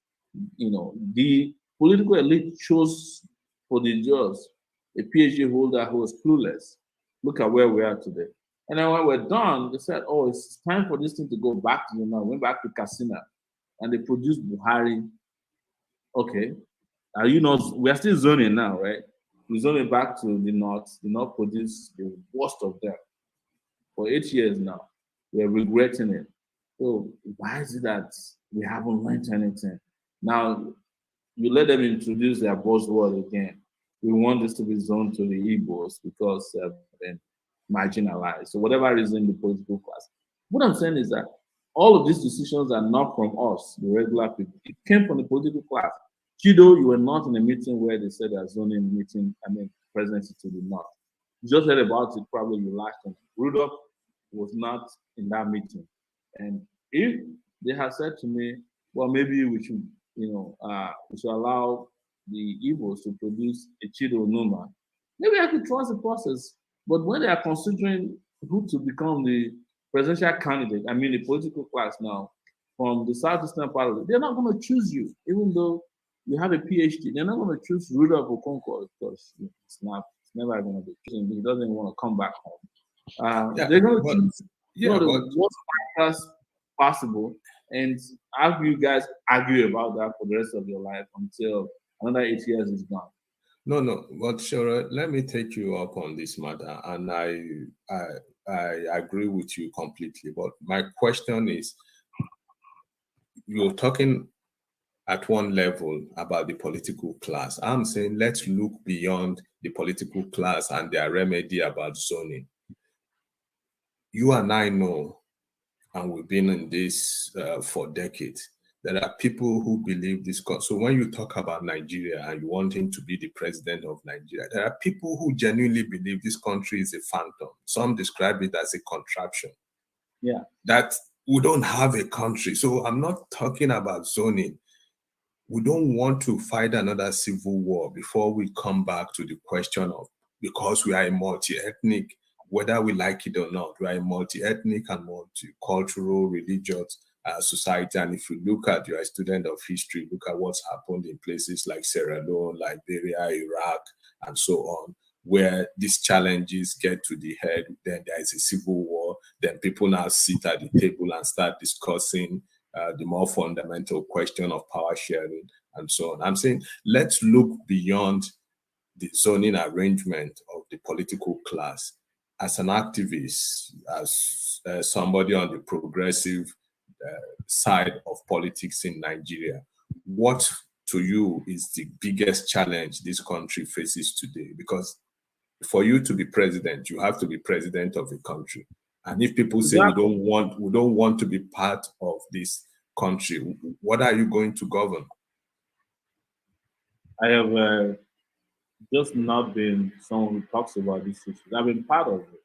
[SPEAKER 4] The political elite chose for the Jaws a PhD holder who was clueless. Look at where we are today. And then when we're done, they said, oh, it's time for this thing to go back to the north. Went back to Katsina, and they produced Buhari. Okay. We are still zoning now, right? We zone it back to the north. The north produced the worst of them. For 8 years now, we are regretting it. So why is it that we haven't learned anything? Now, you let them introduce their buzzword again. We want this to be zoned to the Igbos because they've been marginalized. So whatever is in the political class. What I'm saying is that all of these decisions are not from us, the regular people. It came from the political class. Chido, you were not in a meeting where they said a zoning meeting, presidency to the north. You just heard about it, probably you latched on. Rudolph was not in that meeting. And if they had said to me, well, maybe we should, we should allow the Igbos to produce a Chido Numa, maybe I could trust the process. But when they are considering who to become the presidential candidate, the political class now, from the southeastern part of it, they're not going to choose you, even though you have a PhD. They're not going to choose Rudolph Okonkwo because it's never going to be chosen. He doesn't want to come back home. They're going to choose the worst factors possible, and have you guys argue about that for the rest of your life until another 8 years is gone.
[SPEAKER 1] No, but Sowore, let me take you up on this matter, and I agree with you completely. But my question is, you're talking at one level about the political class. I'm saying let's look beyond the political class and their remedy about zoning. You and I know, and we've been in this for decades, there are people who believe this. So when you talk about Nigeria and you want him to be the president of Nigeria, there are people who genuinely believe this country is a phantom. Some describe it as a contraption.
[SPEAKER 4] Yeah.
[SPEAKER 1] That we don't have a country. So I'm not talking about zoning. We don't want to fight another civil war before we come back to the question of, because we are a multi-ethnic, whether we like it or not, we are a multi-ethnic and multicultural, religious society. And if you look at, you're a student of history, look at what's happened in places like Sierra Leone, Liberia, Iraq, and so on, where these challenges get to the head, then there is a civil war, then people now sit at the table and start discussing the more fundamental question of power sharing and so on. I'm saying, let's look beyond the zoning arrangement of the political class. As an activist, as somebody on the progressive side of politics in Nigeria, what to you is the biggest challenge this country faces today? Because for you to be president, you have to be president of a country. And if people say we don't want to be part of this country, what are you going to govern?
[SPEAKER 4] I have just not been someone who talks about these issues. I've been part of it.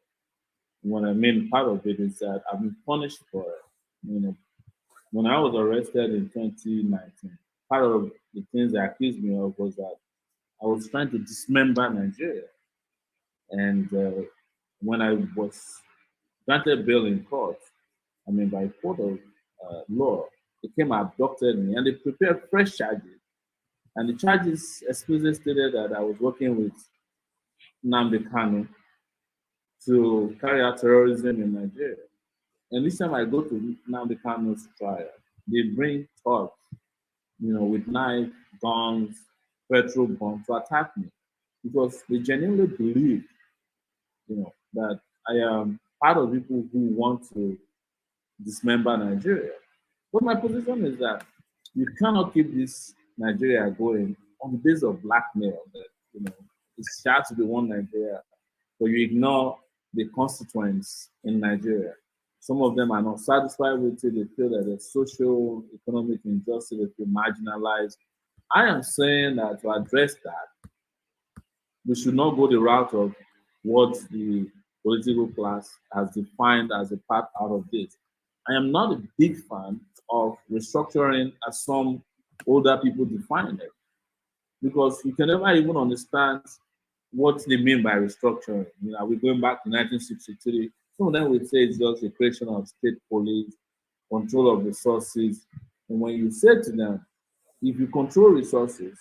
[SPEAKER 4] What I mean part of it is that I've been punished for it. When I was arrested in 2019, part of the things they accused me of was that I was trying to dismember Nigeria. And when I was granted bail in court, by court of law, they came and abducted me and they prepared fresh charges. And the charges explicitly stated that I was working with Nnamdi Kanu to carry out terrorism in Nigeria. And this time I go to Nnamdi Kanu's trial, they bring thugs, with knives, guns, petrol bombs to attack me because they genuinely believe, that I am part of people who want to dismember Nigeria. But my position is that you cannot keep this Nigeria going on the basis of blackmail. That it's shared to be one Nigeria, but you ignore the constituents in Nigeria. Some of them are not satisfied with it. They feel that there's social, economic injustice. They feel marginalized. I am saying that to address that, we should not go the route of what the political class has defined as a part out of this. I am not a big fan of restructuring as some older people define it, because you can never even understand what they mean by restructuring. We're going back to 1963. Some of them would say it's just the creation of state police, control of resources. And when you say to them, if you control resources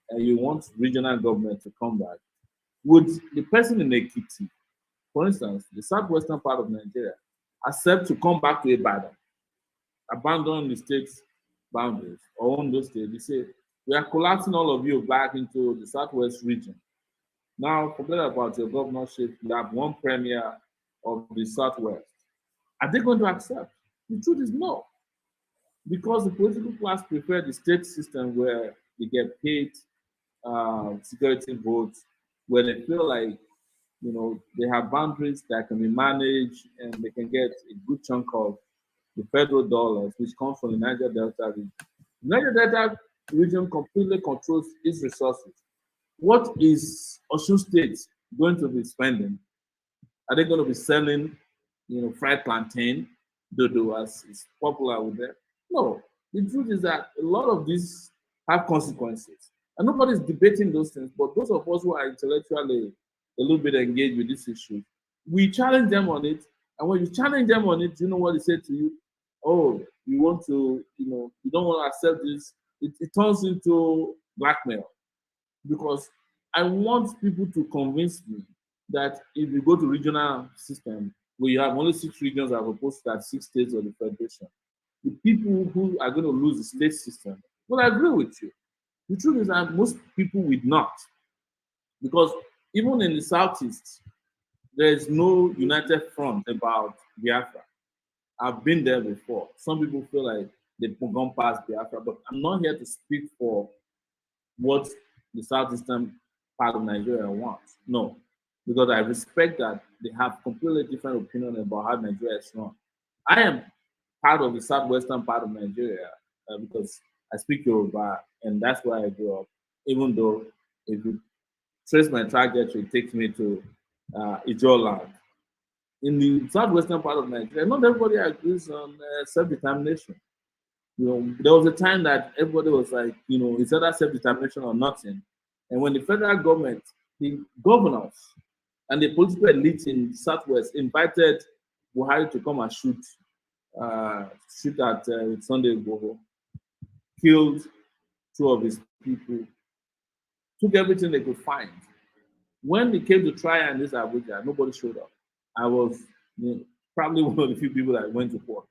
[SPEAKER 4] and you want regional government to come back, would the person in Ekiti, for instance, the southwestern part of Nigeria, accept to come back to Ibadan, abandon the state's boundaries, or own those states? They say, we are collapsing all of you back into the southwest region. Now, forget about your governorship. You have one premier of the southwest. Are they going to accept? The truth is no, because the political class prefer the state system where they get paid security votes, where they feel like they have boundaries that can be managed and they can get a good chunk of the federal dollars, which come from the Niger Delta region. Niger Delta the region completely controls its resources. What is Osun State going to be spending? Are they going to be selling, fried plantain, dodo, as is popular with them? No. The truth is that a lot of these have consequences. And nobody's debating those things, but those of us who are intellectually a little bit engaged with this issue, we challenge them on it. And when you challenge them on it, you know what they say to you? Oh, you want to, you don't want to accept this. It turns into blackmail. Because I want people to convince me that if you go to regional system where you have only 6 regions as opposed to that 6 states of the federation, the people who are going to lose the state system will agree with you. The truth is that most people would not, because even in the southeast, there is no united front about Biafra. I've been there before. Some people feel like they've gone past Biafra, but I'm not here to speak for what the southeastern part of Nigeria wants. No, because I respect that they have completely different opinion about how Nigeria is run. I am part of the southwestern part of Nigeria because I speak Yoruba, and that's where I grew up. Even though if you trace my trajectory, it takes me to Ijoland. In the southwestern part of Nigeria, not everybody agrees on self-determination. There was a time that everybody was like, it's either self-determination or nothing. And when the federal government, the governors, and the political elite in the Southwest invited Buhari to come and shoot at Sunday Igboho, killed 2 of his people, took everything they could find. When they came to try in this Abuja, nobody showed up. I was probably one of the few people that went to court,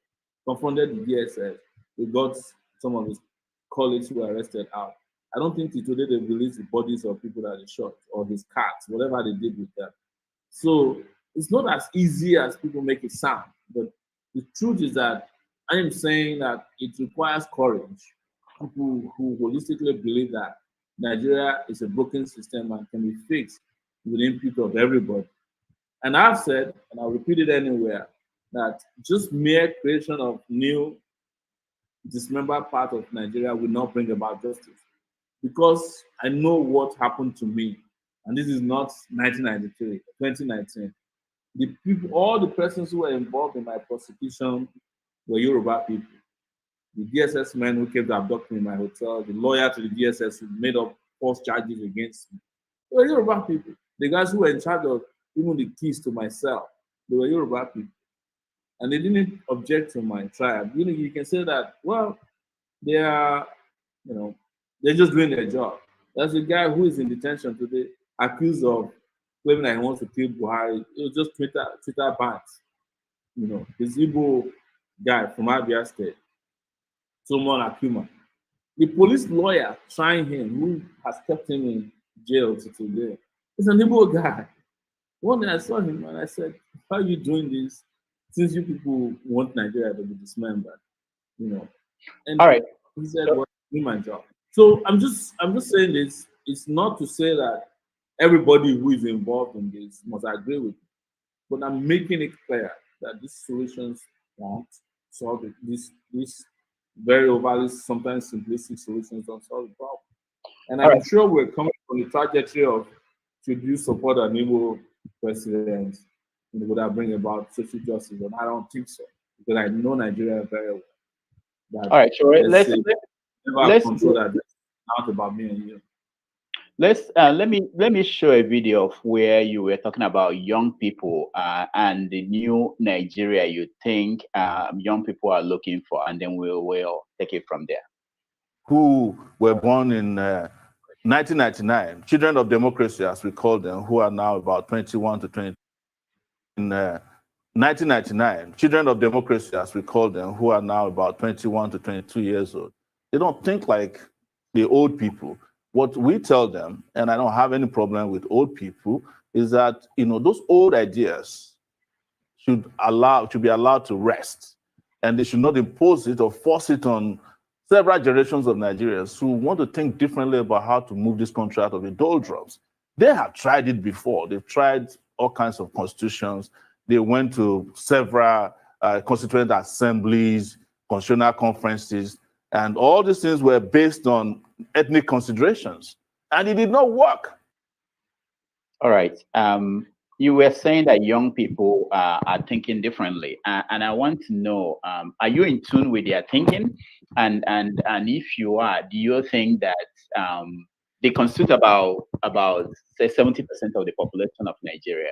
[SPEAKER 4] confronted the DSS. They got some of his colleagues who were arrested out. I don't think today they released the bodies of people that they shot or his cats, whatever they did with them. So it's not as easy as people make it sound. But the truth is that I am saying that it requires courage. People who holistically believe that Nigeria is a broken system and can be fixed with the input of everybody. And I've said, and I'll repeat it anywhere, that just mere creation of new dismembered part of Nigeria will not bring about justice. Because I know what happened to me, and this is not 1993, 2019. The people, all the persons who were involved in my prosecution were Yoruba people. The DSS men who came to abduct me in my hotel, the lawyer to the DSS who made up false charges against me, they were Yoruba people. The guys who were in charge of even the keys to my cell, they were Yoruba people. And they didn't object to my trial. You can say that, well, they are, they're just doing their job. That's a guy who is in detention today, accused of claiming that he wants to kill Buhari. It was just Twitter bans. This Igbo guy from Abia State, Solomon Akuma. The police lawyer trying him, who has kept him in jail to today, is an Igbo guy. One day I saw him and I said, how are you doing this since you people want Nigeria to be dismembered? And
[SPEAKER 2] all right.
[SPEAKER 4] He said, well, do my job. So I'm just saying this. It's not to say that everybody who is involved in this must agree with me, but I'm making it clear that these solutions won't solve it. These very overly, sometimes simplistic solutions don't solve the problem. And I'm sure we're coming from the trajectory of should you support an Igbo president, would that bring about social justice? And I don't think so, because I know Nigeria very well.
[SPEAKER 2] All right, sure. Let's
[SPEAKER 4] control that. Not about me and you.
[SPEAKER 2] Let me show a video of where you were talking about young people and the new Nigeria you think young people are looking for, and then we'll take it from there.
[SPEAKER 6] Who were born in 1999, children of democracy, as we call them, who are now about 21 to 20. In 1999, children of democracy, as we call them, who are now about 21 to 22 years old. They don't think like the old people. What we tell them, and I don't have any problem with old people, is that those old ideas should be allowed to rest, and they should not impose it or force it on several generations of Nigerians who want to think differently about how to move this country out of the doldrums. They have tried it before. They've tried all kinds of constitutions. They went to several constituent assemblies, constitutional conferences, And all these things were based on ethnic considerations, and it did not work.
[SPEAKER 2] All right. You were saying that young people are thinking differently, and I want to know: are you in tune with their thinking? And if you are, do you think that they constitute about say 70% of the population of Nigeria?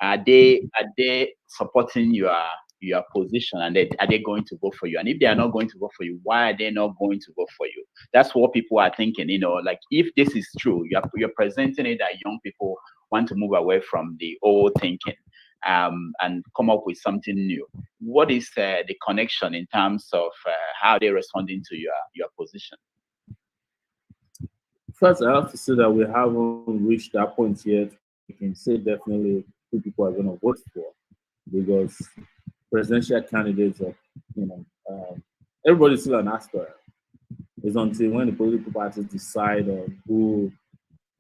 [SPEAKER 2] Are they supporting your position, and are they going to vote for you? And if they are not going to vote for you, why are they not going to vote for you? That's what people are thinking. Like if this is true, you're presenting it that young people want to move away from the old thinking and come up with something new. What is the connection in terms of how they're responding to your position?
[SPEAKER 4] First, I have to say that we haven't reached that point yet. We can say definitely who people are going to vote for, because presidential candidates are, everybody's still an aspirant. It's until when the political parties decide on who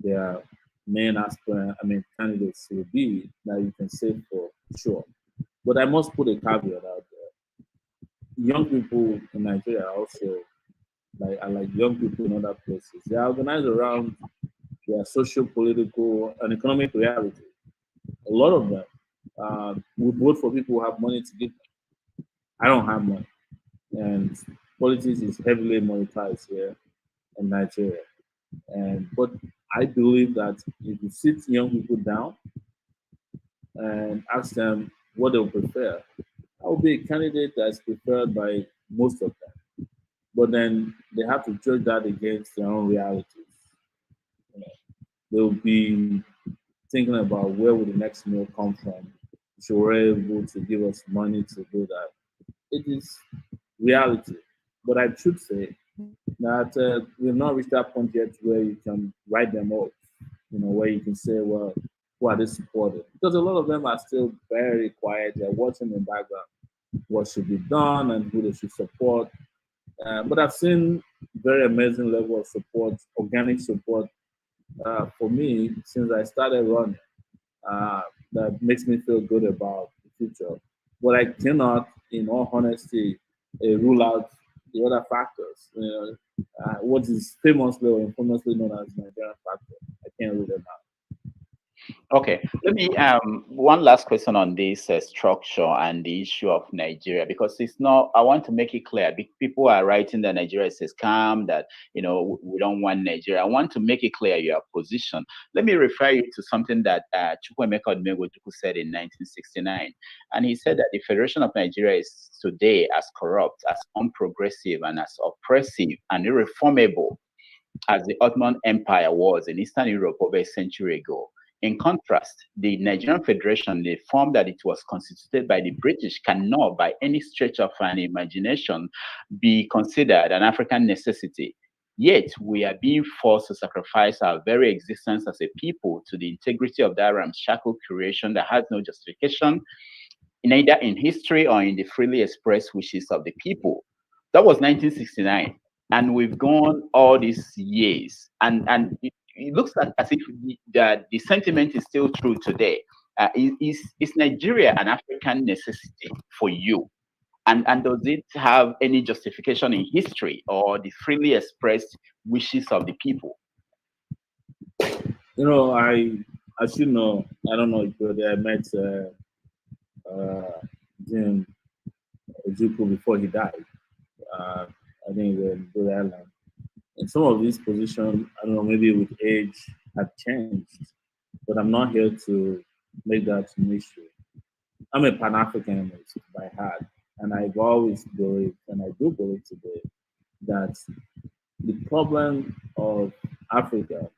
[SPEAKER 4] their main candidates will be that you can say for sure. But I must put a caveat out there. Young people in Nigeria also, like young people in other places, they are organized around their social, political, and economic reality. A lot of them would vote for people who have money to give them. I don't have money, and politics is heavily monetized here in Nigeria. But I believe that if you sit young people down and ask them what they'll prefer, that will be a candidate that's preferred by most of them. But then they have to judge that against their own realities. They'll be thinking about where will the next meal come from. So we're able to give us money to do that. It is reality. But I should say that we've not reached that point yet where you can write them off, where you can say, well, who are they supporting? Because a lot of them are still very quiet. They're watching in the background what should be done and who they should support. But I've seen very amazing level of support, organic support for me since I started running. That makes me feel good about the future. But I cannot, in all honesty, rule out the other factors. What is famously or infamously known as Nigerian factor. I can't rule them out.
[SPEAKER 2] Okay, let me one last question on this structure and the issue of Nigeria, because it's not, I want to make it clear. People are writing that Nigeria is a scam, that we don't want Nigeria. I want to make it clear your position. Let me refer you to something that Chukwuemeka Odumegwu said in 1969, and he said that the Federation of Nigeria is today as corrupt, as unprogressive, and as oppressive and irreformable as the Ottoman Empire was in Eastern Europe over a century ago. In contrast, the Nigerian Federation, the form that it was constituted by the British, cannot, by any stretch of an imagination, be considered an African necessity. Yet, we are being forced to sacrifice our very existence as a people to the integrity of that ramshackle creation that has no justification, neither in history or in the freely expressed wishes of the people. That was 1969. And we've gone all these years, and it looks like as if the sentiment is still true today. Is Nigeria an African necessity for you? And does it have any justification in history or the freely expressed wishes of the people?
[SPEAKER 4] As you know, I don't know if you're there, I met Jim Ojukwu before he died. I think in Rhode Island. And some of these positions, I don't know, maybe with age have changed, but I'm not here to make that an issue. I'm a Pan-Africanist by heart, and I've always believed, and I do believe today, that the problem of Africa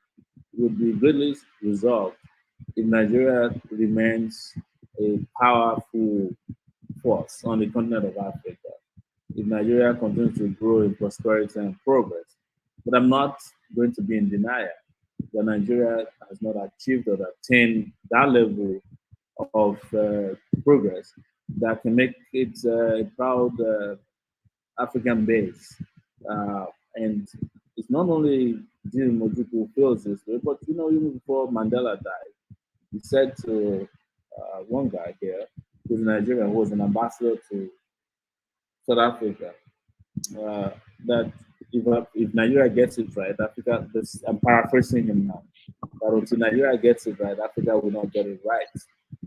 [SPEAKER 4] would be greatly resolved if Nigeria remains a powerful force on the continent of Africa. If Nigeria continues to grow in prosperity and progress. But I'm not going to be in denial that Nigeria has not achieved or attained that level of progress that can make it a proud African base. And it's not only Jim Ojukwu who feels this way, but even before Mandela died, he said to one guy here, who's Nigerian, who was an ambassador to South Africa, that if Nigeria gets it right, Africa. I'm paraphrasing him now. But until Nigeria gets it right, Africa will not get it right.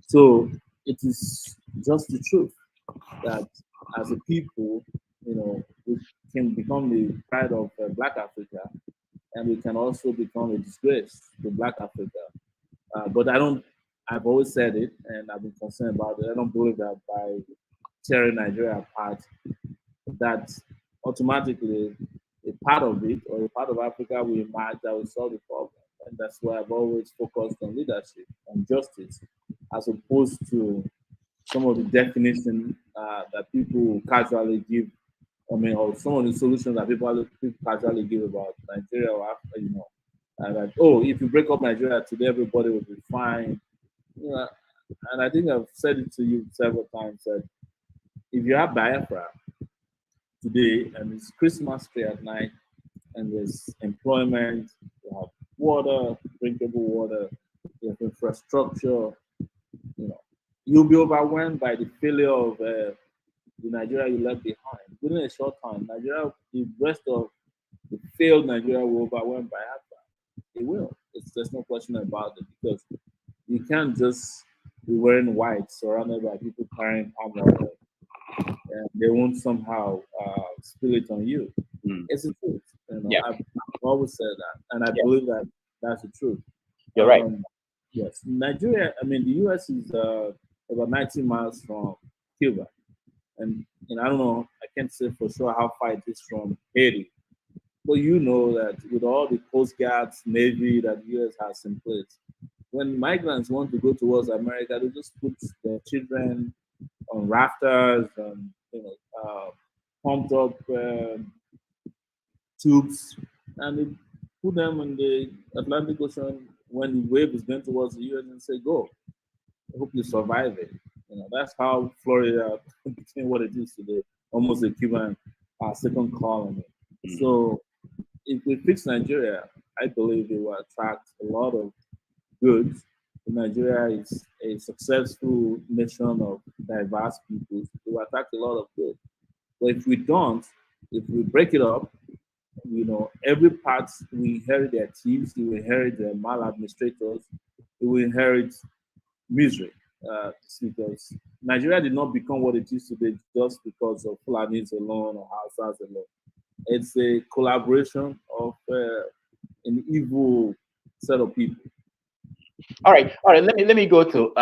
[SPEAKER 4] So it is just the truth that as a people, we can become the pride of Black Africa, and we can also become a disgrace to Black Africa. But I've always said it, and I've been concerned about it. I don't believe that by tearing Nigeria apart, that automatically a part of it or a part of Africa will emerge that will solve the problem. And that's why I've always focused on leadership and justice, as opposed to some of the definition that people casually give. I mean, or some of the solutions that people casually give about Nigeria or Africa, like, oh, if you break up Nigeria today, everybody will be fine. And I think I've said it to you several times that if you have Biafra today and it's Christmas tree at night and there's employment, you have water, drinkable water, you have infrastructure, you'll be overwhelmed by the failure of the Nigeria you left behind. Within a short time, Nigeria, the rest of the failed Nigeria will overwhelm Biafra. It will. There's no question about it, because you can't just be wearing white surrounded by people carrying palm oil and they won't somehow spill it on you. It's the truth. I've always said that, and I believe that that's the truth.
[SPEAKER 2] You're right.
[SPEAKER 4] Yes, Nigeria. I mean, the U.S. is about 90 miles from Cuba, and I don't know. I can't say for sure how far it is from Haiti, but you know that with all the Coast Guards, Navy that the U.S. has in place, when migrants want to go towards America, they just put their children on rafters and pumped up tubes, and they put them in the Atlantic Ocean when the wave is going towards the U.S. and say, "Go, I hope you survive it." That's how Florida became what it is today, almost a Cuban second colony. So, if we fix Nigeria, I believe it will attract a lot of goods. Nigeria is a successful nation of diverse peoples. It will attract a lot of good. But if we don't, if we break it up, every part we inherit their thieves, we inherit their maladministrators, we inherit misery. Because Nigeria did not become what it is today just because of Fulanis alone or Hausas alone. It's a collaboration of an evil set of people.
[SPEAKER 2] All right. Let me go to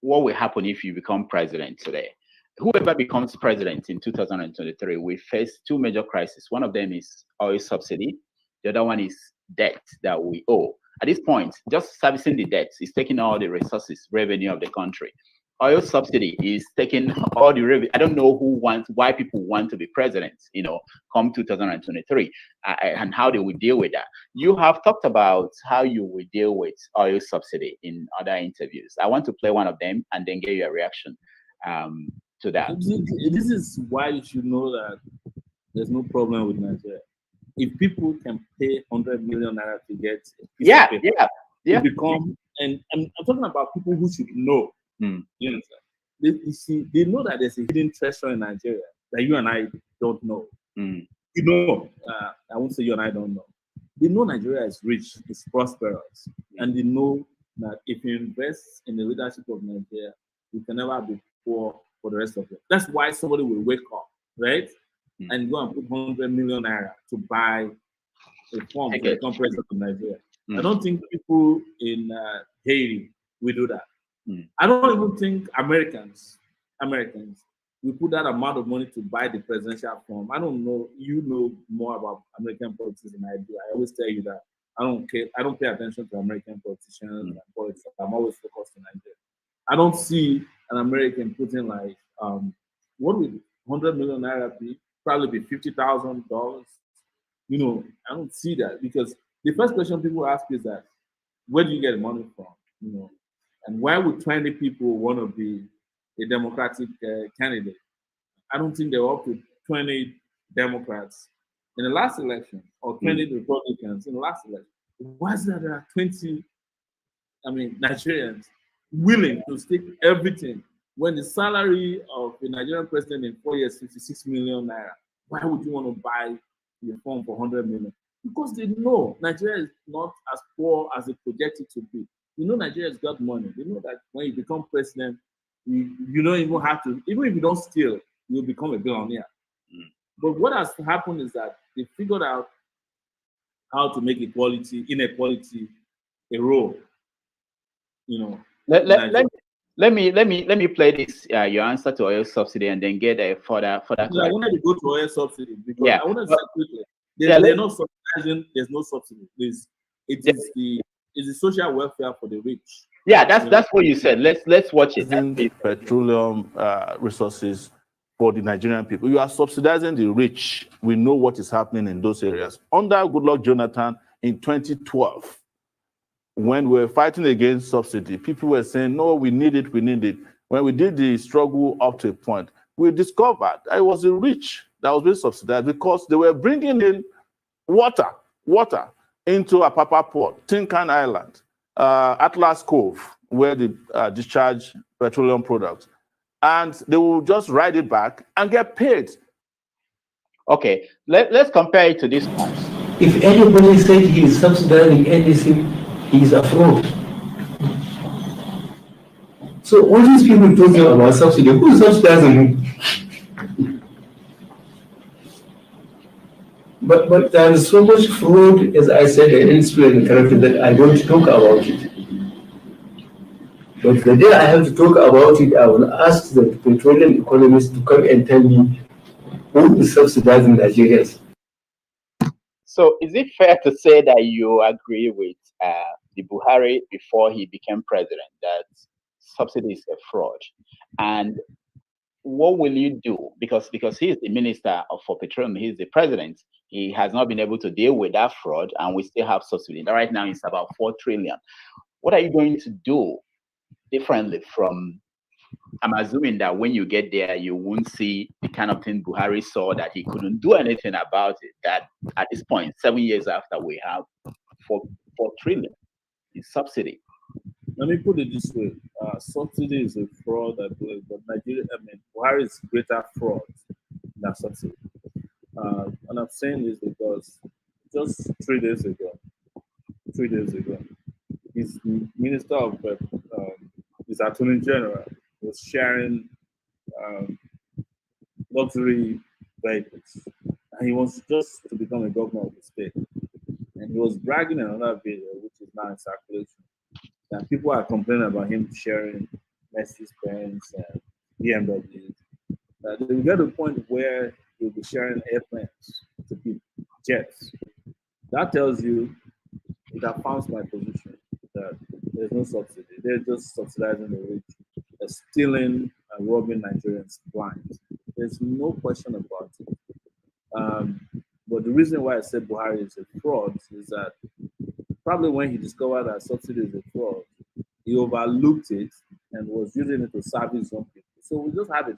[SPEAKER 2] what will happen if you become president today. Whoever becomes president in 2023 will face two major crises. One of them is oil subsidy. The other one is debt that we owe. At this point, just servicing the debts is taking all the resources, revenue of the country. Oil subsidy is taking all the revenue. I don't know why people want to be president, come 2023, and how they will deal with that. You have talked about how you will deal with oil subsidy in other interviews. I want to play one of them and then get your reaction to that.
[SPEAKER 4] This is why you should know that there's no problem with Nigeria. If people can pay 100 million naira to get to become, and I'm talking about people who should know. You understand? They know that there's a hidden treasure in Nigeria that you and I don't know. I won't say you and I don't know. They know Nigeria is rich, it's prosperous, and they know that if you invest in the leadership of Nigeria, you can never be poor for the rest of it. That's why somebody will wake up, right? And go and put 100 million naira to buy a form to become president of Nigeria. I don't think people in Haiti will do that. I don't even think Americans will put that amount of money to buy the presidential form. I don't know. You know more about American politics than I do. I always tell you that I don't care. I don't pay attention to American politicians and politics. I'm always focused on Nigeria. I don't see an American putting like what would 100 million naira be? Probably be $50,000. I don't see that, because the first question people ask is that, where do you get money from? And why would 20 people want to be a Democratic candidate? I don't think they were up to 20 Democrats in the last election or 20 Republicans in the last election. Why is that there are 20, Nigerians willing to stake everything when the salary of a Nigerian president in 4 years, 56 million naira? Why would you want to buy the form for 100 million because they know Nigeria is not as poor as it projected to be. You know Nigeria's got money. They know that when you become president, you don't even have to, even if you don't steal, you'll become a billionaire. But what has happened is that they figured out how to make inequality a role. You know.
[SPEAKER 2] Let me play this your answer to oil subsidy and then get a further.
[SPEAKER 4] I wanted to go to oil subsidy because I wanted to say quickly. There's no subsidizing. There's no subsidy. It is the social welfare for the rich.
[SPEAKER 2] Yeah, that's what you said. Let's watch it.
[SPEAKER 6] Petroleum resources for the Nigerian people. You are subsidizing the rich. We know what is happening in those areas. Under Goodluck Jonathan in 2012, when we were fighting against subsidy, people were saying, no, we need it. When we did the struggle up to a point, we discovered that it was the rich that was being subsidized because they were bringing in water into Apapa Port, Tinkan Island, Atlas Cove, where they discharge petroleum products. And they will just ride it back and get paid.
[SPEAKER 2] Okay, let's compare it to this one.
[SPEAKER 7] If anybody said he is subsidizing anything, he is a fraud. So all these people talking about subsidy, who is subsidizing? But there is so much fraud, as I said, and explained correctly, that I don't talk about it. But the day I have to talk about it, I will ask the petroleum economists to come and tell me who is subsidizing Nigerians.
[SPEAKER 2] So is it fair to say that you agree with the Buhari before he became president that subsidy is a fraud? And what will you do? Because he is the minister for petroleum, he is the president. He has not been able to deal with that fraud, and we still have subsidy. Right now, it's about 4 trillion. What are you going to do differently from? I'm assuming that when you get there, you won't see the kind of thing Buhari saw, that he couldn't do anything about it. That at this point, 7 years after, we have 4 trillion in subsidy.
[SPEAKER 4] Let me put it this way: subsidy is a fraud, but Buhari is greater fraud than subsidy. And I'm saying this because just 3 days ago, his minister of his attorney general was sharing luxury vehicles, and he wants just to become a governor of the state. And he was bragging in another video, which is now in circulation, that people are complaining about him sharing Mercedes-Benz and BMWs. They will get to a point where he'll be sharing airplanes to people, jets. That tells you, it affirms my position that there's no subsidy. They're just subsidizing the rich. They're stealing and robbing Nigerians blind. There's no question about it. But the reason why I said Buhari is a fraud is that probably when he discovered that subsidy is a fraud, he overlooked it and was using it to serve his own people. So we just have a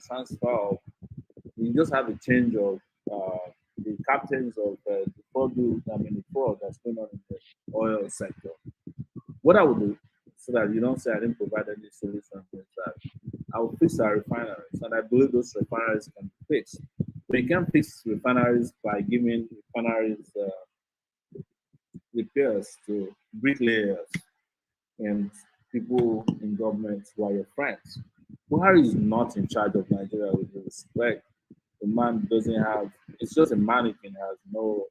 [SPEAKER 4] change of the captains of the fraud that's going on in the oil sector. What I would do, so that you don't say I didn't provide any solution, is that I will fix our refineries, and I believe those refineries can be fixed. We can fix refineries by giving refineries repairs to bricklayers and people in government who are your friends. Buhari is not in charge of Nigeria with respect. The man doesn't have, it's just a mannequin, has no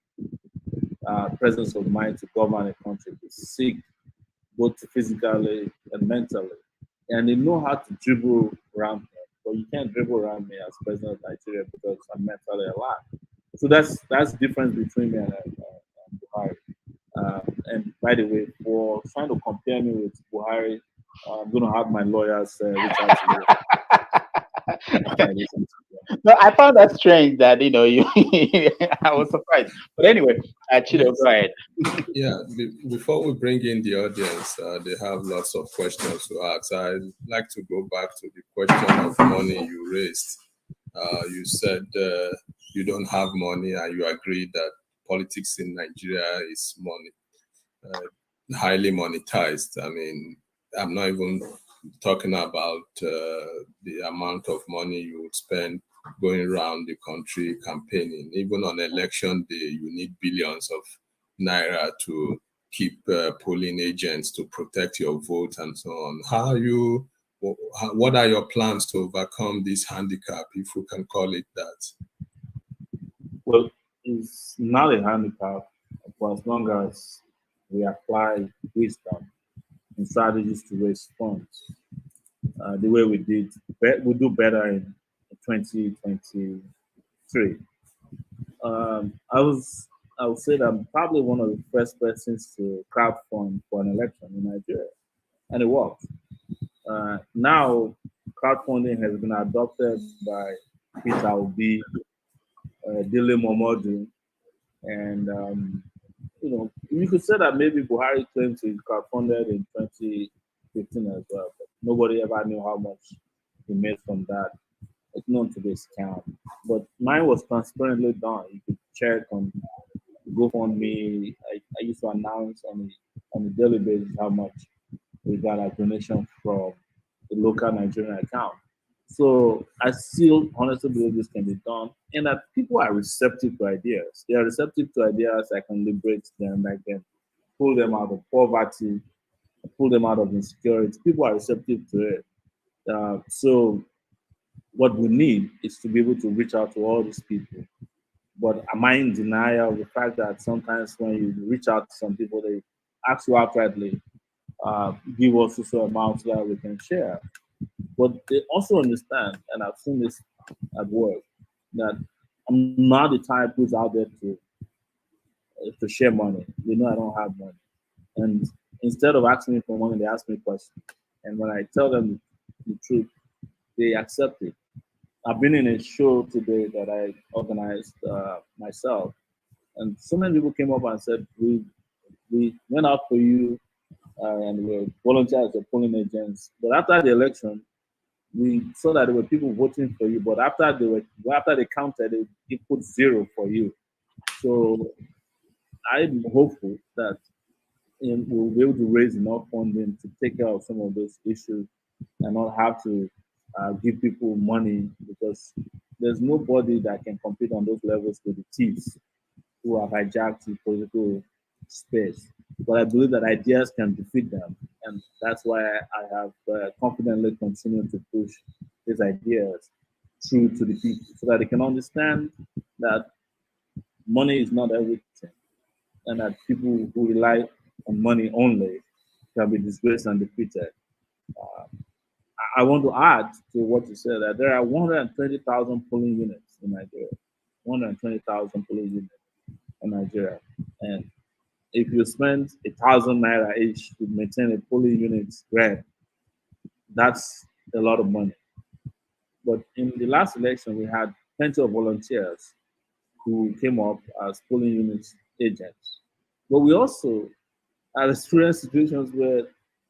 [SPEAKER 4] presence of mind to govern a country. He's sick, both physically and mentally. And they know how to dribble around me, but you can't dribble around me as president of Nigeria because I'm mentally alive. So that's the difference between me and Buhari. And by the way, for trying to compare me with Buhari, I'm going to have my lawyers reach out to you.
[SPEAKER 2] No, I found that strange that, you I was surprised. But anyway, Chido, go ahead.
[SPEAKER 1] Yeah, before we bring in the audience, they have lots of questions to ask. I'd like to go back to the question of money you raised. You said you don't have money, and you agreed that politics in Nigeria is highly monetized. I mean, I'm not even talking about the amount of money you would spend going around the country campaigning. Even on election day, you need billions of naira to keep polling agents to protect your vote and so on. What are your plans to overcome this handicap, if we can call it that?
[SPEAKER 4] Well, it's not a handicap for as long as we apply wisdom and strategies to raise funds. The way we did, we do better in 2023. I would say that I'm probably one of the first persons to crowdfund for an election in Nigeria, and it worked. Now, crowdfunding has been adopted by Peter Obi, Dele Momodu, and you could say that maybe Buhari claims he crowdfunded in 2015 as well, but nobody ever knew how much he made from that. It's known to be a scam. But mine was transparently done. You could check on GoFundMe. I used to announce on a daily basis how much we got a donation from the local Nigerian account. So I still honestly believe this can be done, and that people are receptive to ideas. They are receptive to ideas that can liberate them, that can pull them out of poverty, pull them out of insecurity. People are receptive to it. So what we need is to be able to reach out to all these people. But am I in denial of the fact that sometimes when you reach out to some people, they ask you outrightly, give us so amount so that we can share. But they also understand, and I've seen this at work, that I'm not the type who's out there to share money. They know I don't have money. And instead of asking me for money, they ask me questions. And when I tell them the truth, they accept it. I've been in a show today that I organized myself, and so many people came up and said, we went out for you and we volunteers or polling agents. But after the election, we saw that there were people voting for you, but after they counted, it put 0 for you. So I'm hopeful that we'll be able to raise enough funding to take care of some of those issues and not have to give people money, because there's nobody that can compete on those levels with the thieves who have hijacked the political space. But I believe that ideas can defeat them, and that's why I have confidently continued to push these ideas through to the people so that they can understand that money is not everything, and that people who rely on money only can be disgraced and defeated. I want to add to what you said that there are 120,000 polling units in Nigeria. 120,000 polling units in Nigeria. And if you spend 1,000 naira each to maintain a polling unit rent, that's a lot of money. But in the last election, we had plenty of volunteers who came up as polling unit agents. But we also had experienced situations where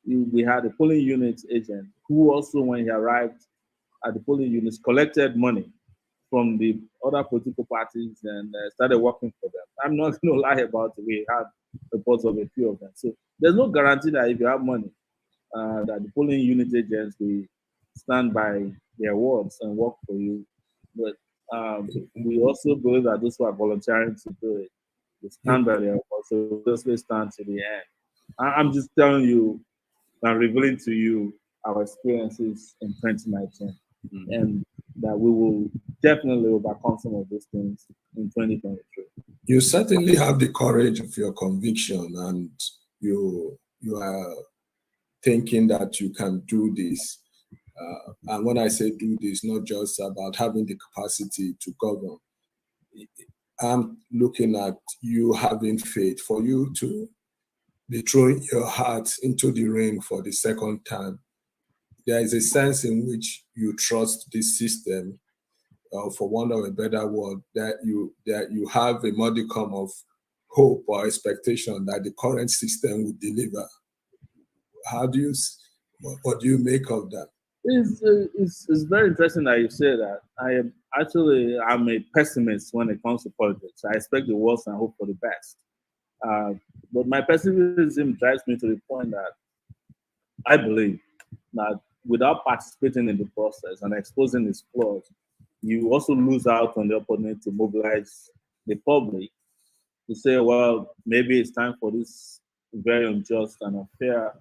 [SPEAKER 4] we had a polling unit agent who also, when he arrived at the polling units, collected money from the other political parties and started working for them. I'm not going to lie about it. We had reports of a few of them. So there's no guarantee that if you have money, that the polling unit agents will stand by their words and work for you. But we also believe that those who are volunteering to do it, they stand by their words. So just stand to the end. I'm just telling you and revealing to you our experiences in 2019, and that we will definitely overcome some of those things in 2023.
[SPEAKER 1] You certainly have the courage of your conviction, and you are thinking that you can do this. And when I say do this, not just about having the capacity to govern. I'm looking at you having faith for you to be throwing your heart into the ring for the second time. There is a sense in which you trust this system, for want of a better word, that you have a modicum of hope or expectation that the current system will deliver. What do you make of that?
[SPEAKER 4] It's very interesting that you say that. I'm a pessimist when it comes to politics. I expect the worst and hope for the best. But my pessimism drives me to the point that I believe that without participating in the process and exposing its flaws, you also lose out on the opportunity to mobilize the public to say, well, maybe it's time for this very unjust and unfair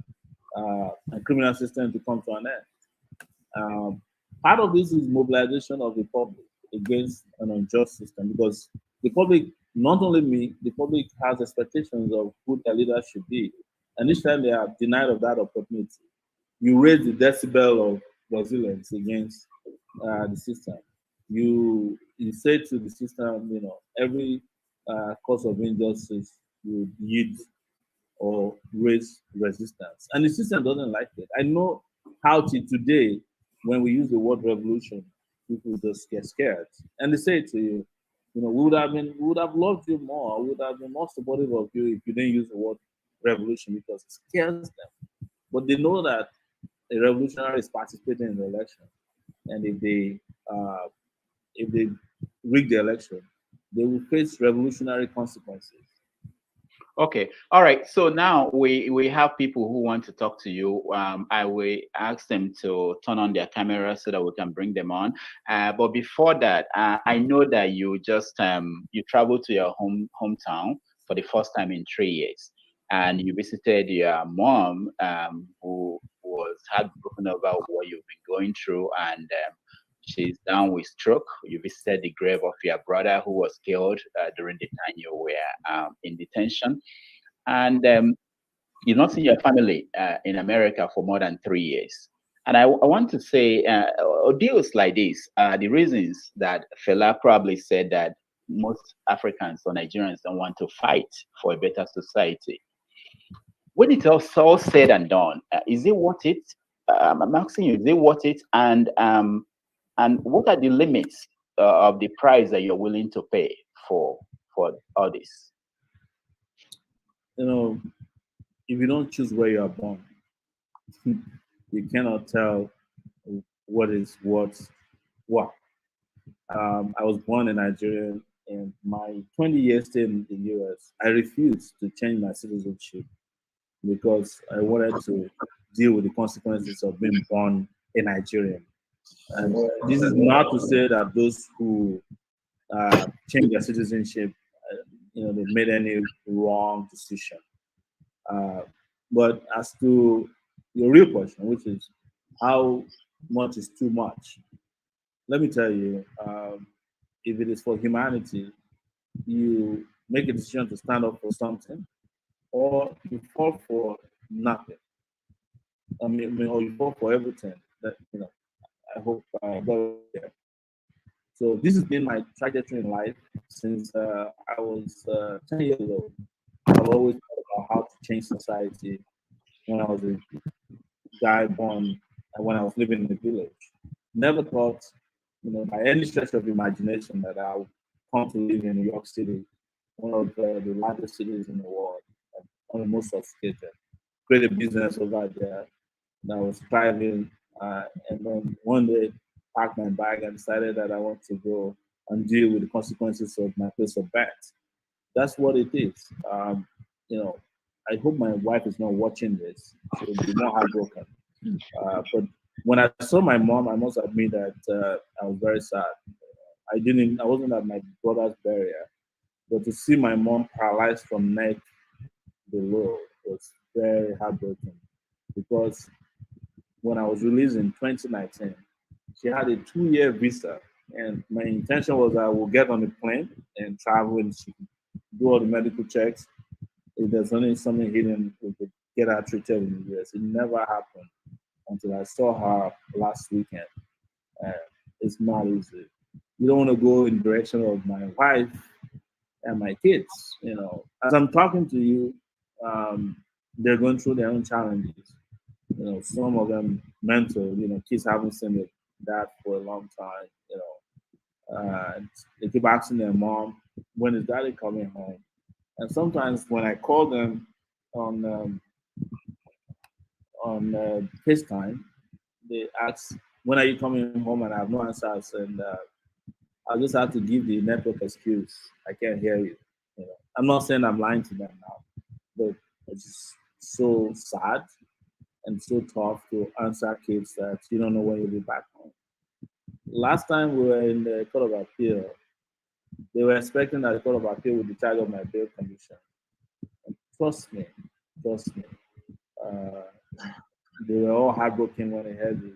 [SPEAKER 4] and criminal system to come to an end. Part of this is mobilization of the public against an unjust system, because the public, not only me, the public has expectations of who their leaders should be. And each time they are denied of that opportunity, you raise the decibel of resilience against the system. You say to the system, every cause of injustice will yield or raise resistance. And the system doesn't like it. I know how today, when we use the word revolution, people just get scared. And they say to you, we would have loved you more, we would have been more supportive of you if you didn't use the word revolution, because it scares them. But they know that a revolutionary is participating in the election. And if they rig the election, they will face revolutionary consequences.
[SPEAKER 2] Okay. All right. So now we have people who want to talk to you. I will ask them to turn on their camera so that we can bring them on. But before that, I know that you just you traveled to your hometown for the first time in 3 years, and you visited your mom, who was heartbroken about what you've been going through, and she's down with stroke. You visited the grave of your brother who was killed during the time you were in detention. And you've not seen your family in America for more than 3 years. And I want to say, deals like this are the reasons that Fela probably said that most Africans or Nigerians don't want to fight for a better society. When it's all said and done, is it worth it? I'm asking you, is it worth it? And what are the limits of the price that you're willing to pay for all this?
[SPEAKER 4] If you don't choose where you are born, you cannot tell what is what. I was born in Nigeria, and my 20-year stay in the US, I refused to change my citizenship because I wanted to deal with the consequences of being born a Nigerian. And this is not to say that those who change their citizenship, they made any wrong decision. But as to your real question, which is how much is too much, let me tell you, if it is for humanity, you make a decision to stand up for something, or you fall for nothing. Or you fall for everything. That I hope there. So this has been my trajectory in life since I was 10 years old. I've always thought about how to change society when I was a guy born and when I was living in the village. Never thought, by any stretch of imagination, that I would come to live in New York City, one of the largest cities in the world, one of the most sophisticated. Create a business over there that was thriving, and then one day packed my bag and decided that I want to go and deal with the consequences of my place of birth. That's what it is. I hope my wife is not watching this. She'll be more heartbroken. But when I saw my mom, I must admit that I was very sad. I wasn't at my brother's burial, but to see my mom paralyzed from neck below was very heartbreaking, because when I was released in 2019, she had a 2-year visa, and my intention was I will get on the plane and travel, and she could do all the medical checks. If there's only something hidden, we could get her treated in the US. It never happened until I saw her last weekend. It's not easy. You don't want to go in the direction of my wife and my kids. As I'm talking to you, they're going through their own challenges. Some of them mental. Kids haven't seen their dad for a long time. They keep asking their mom, "When is daddy coming home?" And sometimes when I call them on FaceTime, they ask, "When are you coming home?" And I have no answers, and I just have to give the network excuse. I can't hear you. I'm not saying I'm lying to them now, but it's just so sad and so tough to answer kids that you don't know when you'll be back home. last time we were in the Court of Appeal, they were expecting that the Court of Appeal would decide on my bail condition. And trust me, uh, they were all heartbroken when they heard the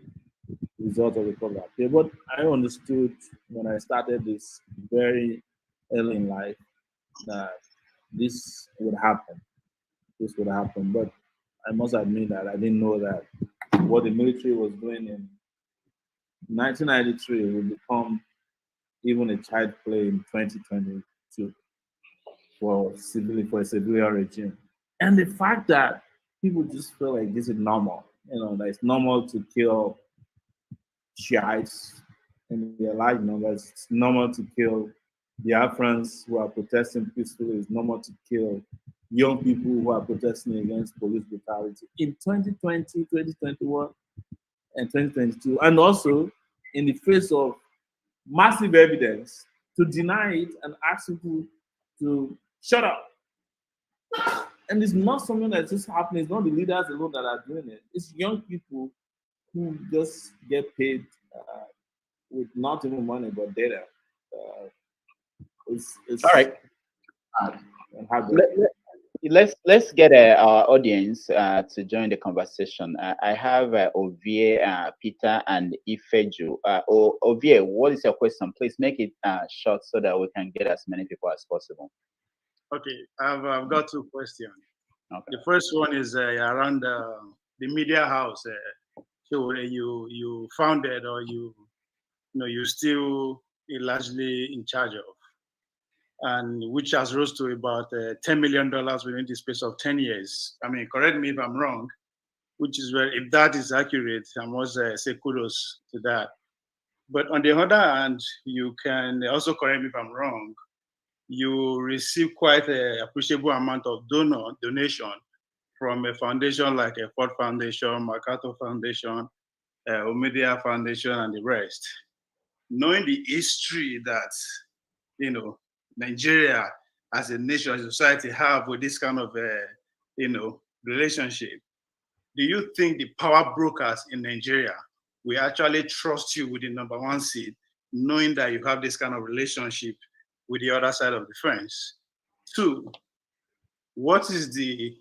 [SPEAKER 4] result of the Court of Appeal. But I understood when I started this very early in life that this would happen. This would happen. But I must admit that I didn't know that what the military was doing in 1993 would become even a child play in 2022 for a civilian regime. And the fact that people just feel like this is normal, that it's normal to kill Shiites in their large numbers. It's normal to kill the Afghans who are protesting peacefully. It's normal to kill young people who are protesting against police brutality in 2020, 2021, and 2022. And also in the face of massive evidence to deny it and ask people to shut up. And it's not something that's just happening. It's not the leaders alone that are doing it. It's young people who just get paid with not even money but data. It's
[SPEAKER 2] All right.
[SPEAKER 4] hard.
[SPEAKER 2] Let's get our audience to join the conversation. I have Ovie, Peter, and Ifeju. Ovie, what is your question? Please make it short so that we can get as many people as possible.
[SPEAKER 8] Okay, I've got two questions.
[SPEAKER 2] Okay.
[SPEAKER 8] The first one is around the media house. Sowore you founded, or you still largely in charge of, and which has rose to about $10 million within the space of 10 years. I mean, correct me if I'm wrong, which is where, if that is accurate, I must say kudos to that. But on the other hand, you can also correct me if I'm wrong, you receive quite an appreciable amount of donation from a foundation like a Ford Foundation, MacArthur Foundation, Omedia Foundation, and the rest. Knowing the history that, Nigeria as a nation, as a society have with this kind of, relationship, do you think the power brokers in Nigeria will actually trust you with the number one seat, knowing that you have this kind of relationship with the other side of the fence? Two, what is the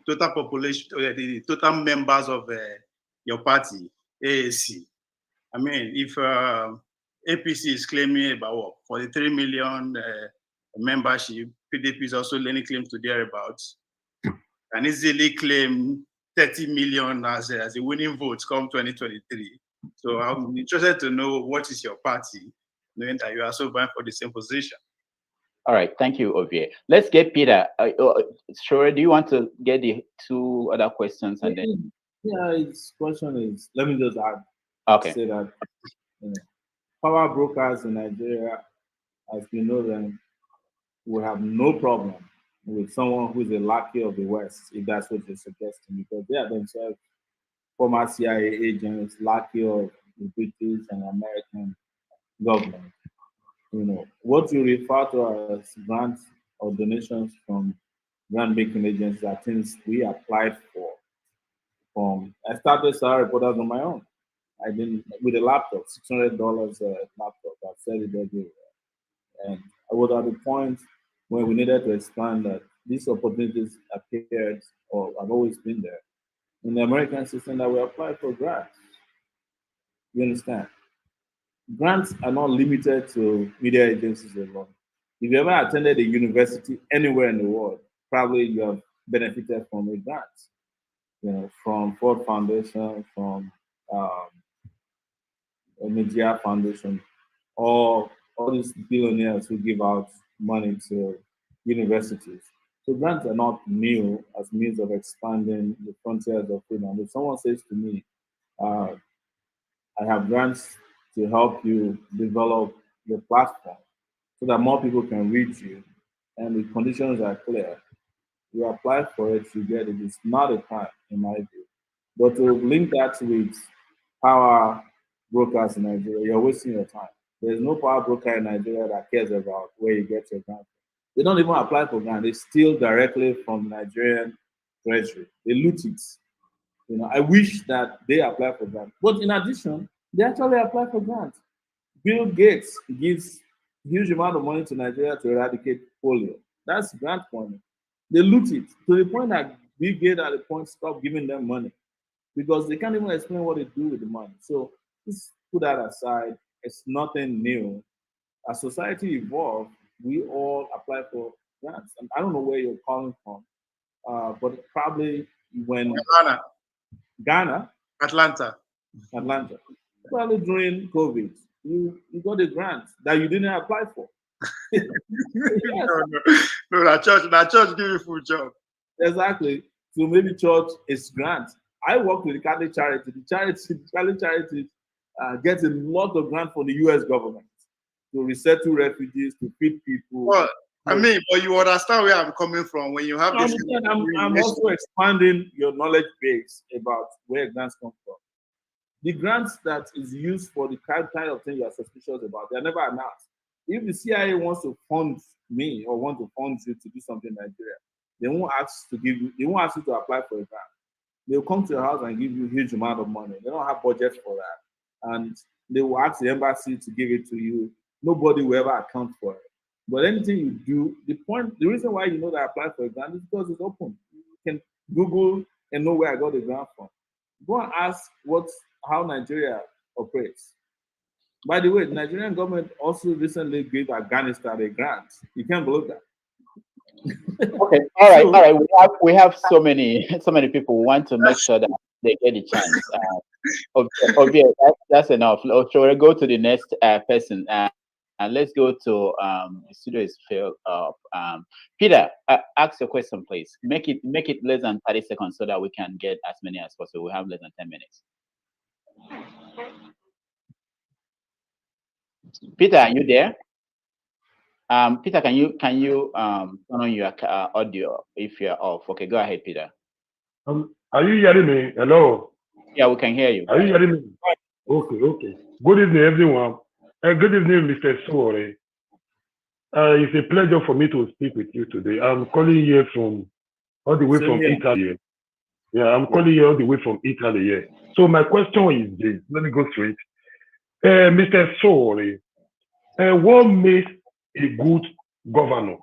[SPEAKER 8] total population, the total members of your party, AAC? I mean, if APC is claiming about 43 million membership, PDP is also laying claim to thereabouts, and easily claim 30 million as a winning vote come 2023. So I'm interested to know what is your party, knowing that you are so vying for the same position.
[SPEAKER 2] All right, thank you, Ovie. Let's get Peter. Sowore, do you want to get the two other questions and then?
[SPEAKER 4] Yeah, his question is, let me just add.
[SPEAKER 2] Okay.
[SPEAKER 4] Say that power brokers in Nigeria, as we know them, will have no problem with someone who is a lackey of the West, if that's what you're suggesting, because they are themselves former CIA agents, lackey of the British and American government. What you refer to as grants or donations from grant-making agencies are things we applied for. I started Sowore Reporters on my own. I didn't, with a laptop, $600 laptop. I've said it everywhere. And I was at the point when we needed to expand that these opportunities appeared, or have always been there, in the American system, that we apply for grants. You understand? Grants are not limited to media agencies alone. If you ever attended a university anywhere in the world, probably you have benefited from a grant. From Ford Foundation, from Media Foundation, or all these billionaires who give out money to universities. So grants are not new as means of expanding the frontiers of freedom. If someone says to me, I have grants to help you develop the platform so that more people can reach you, and the conditions are clear, you apply for it, you get it. It's not a crime, in my view. But to link that with power brokers in Nigeria, you're wasting your time. There's no power broker in Nigeria that cares about where you get your grant. They don't even apply for grant. They steal directly from the Nigerian treasury. They loot it. I wish that they apply for grant. But in addition, they actually apply for grants. Bill Gates gives huge amount of money to Nigeria to eradicate polio. That's grant money. They loot it to the point that Bill Gates at the point stop giving them money because they can't even explain what they do with the money. So just put that aside. It's nothing new. As society evolved, we all apply for grants. And I don't know where you're calling from, but probably when Ghana,
[SPEAKER 8] Atlanta.
[SPEAKER 4] probably during COVID, you got a grant that you didn't apply for. Yes.
[SPEAKER 8] No, that church give you full job.
[SPEAKER 4] Exactly. So maybe church is grant. I work with the Catholic Charity. The Catholic Charity gets a lot of grant from the U.S. government to resettle refugees, to feed people.
[SPEAKER 8] Well, I mean, but you understand where I'm coming from when you have this.
[SPEAKER 4] I'm also expanding your knowledge base about where grants come from. The grants that is used for the kind of thing you are suspicious about, they are never announced. If the CIA wants to fund me or want to fund you to do something in Nigeria, they won't ask you to apply for a grant. They'll come to your house and give you a huge amount of money. They don't have budget for that. And they will ask the embassy to give it to you. Nobody will ever account for it. But anything you do, the reason why you know that I applied for a grant is because it's open. You can Google and know where I got the grant from. Go and ask how Nigeria operates. By the way, the Nigerian government also recently gave Afghanistan a grant. You can't believe that.
[SPEAKER 2] Okay, all right. We have so many people who want to make sure that they get a chance. Okay, that's enough. Shall we go to the next person? And let's go to the studio is filled up. Peter, ask your question, please. Make it less than 30 seconds so that we can get as many as possible. We have less than 10 minutes. Peter, are you there? Peter, can you turn on your audio if you're off? Okay, go ahead, Peter.
[SPEAKER 9] Are you hearing me? Hello.
[SPEAKER 2] Yeah, we can hear you.
[SPEAKER 9] Are you hearing me? Okay. Good evening, everyone. Good evening, Mr. Sowore. It's a pleasure for me to speak with you today. I'm calling here all the way from Italy. Yeah, I'm calling you all the way from Italy. Yeah. So my question is this. Let me go straight. Mr. Sowore, what makes a good governor?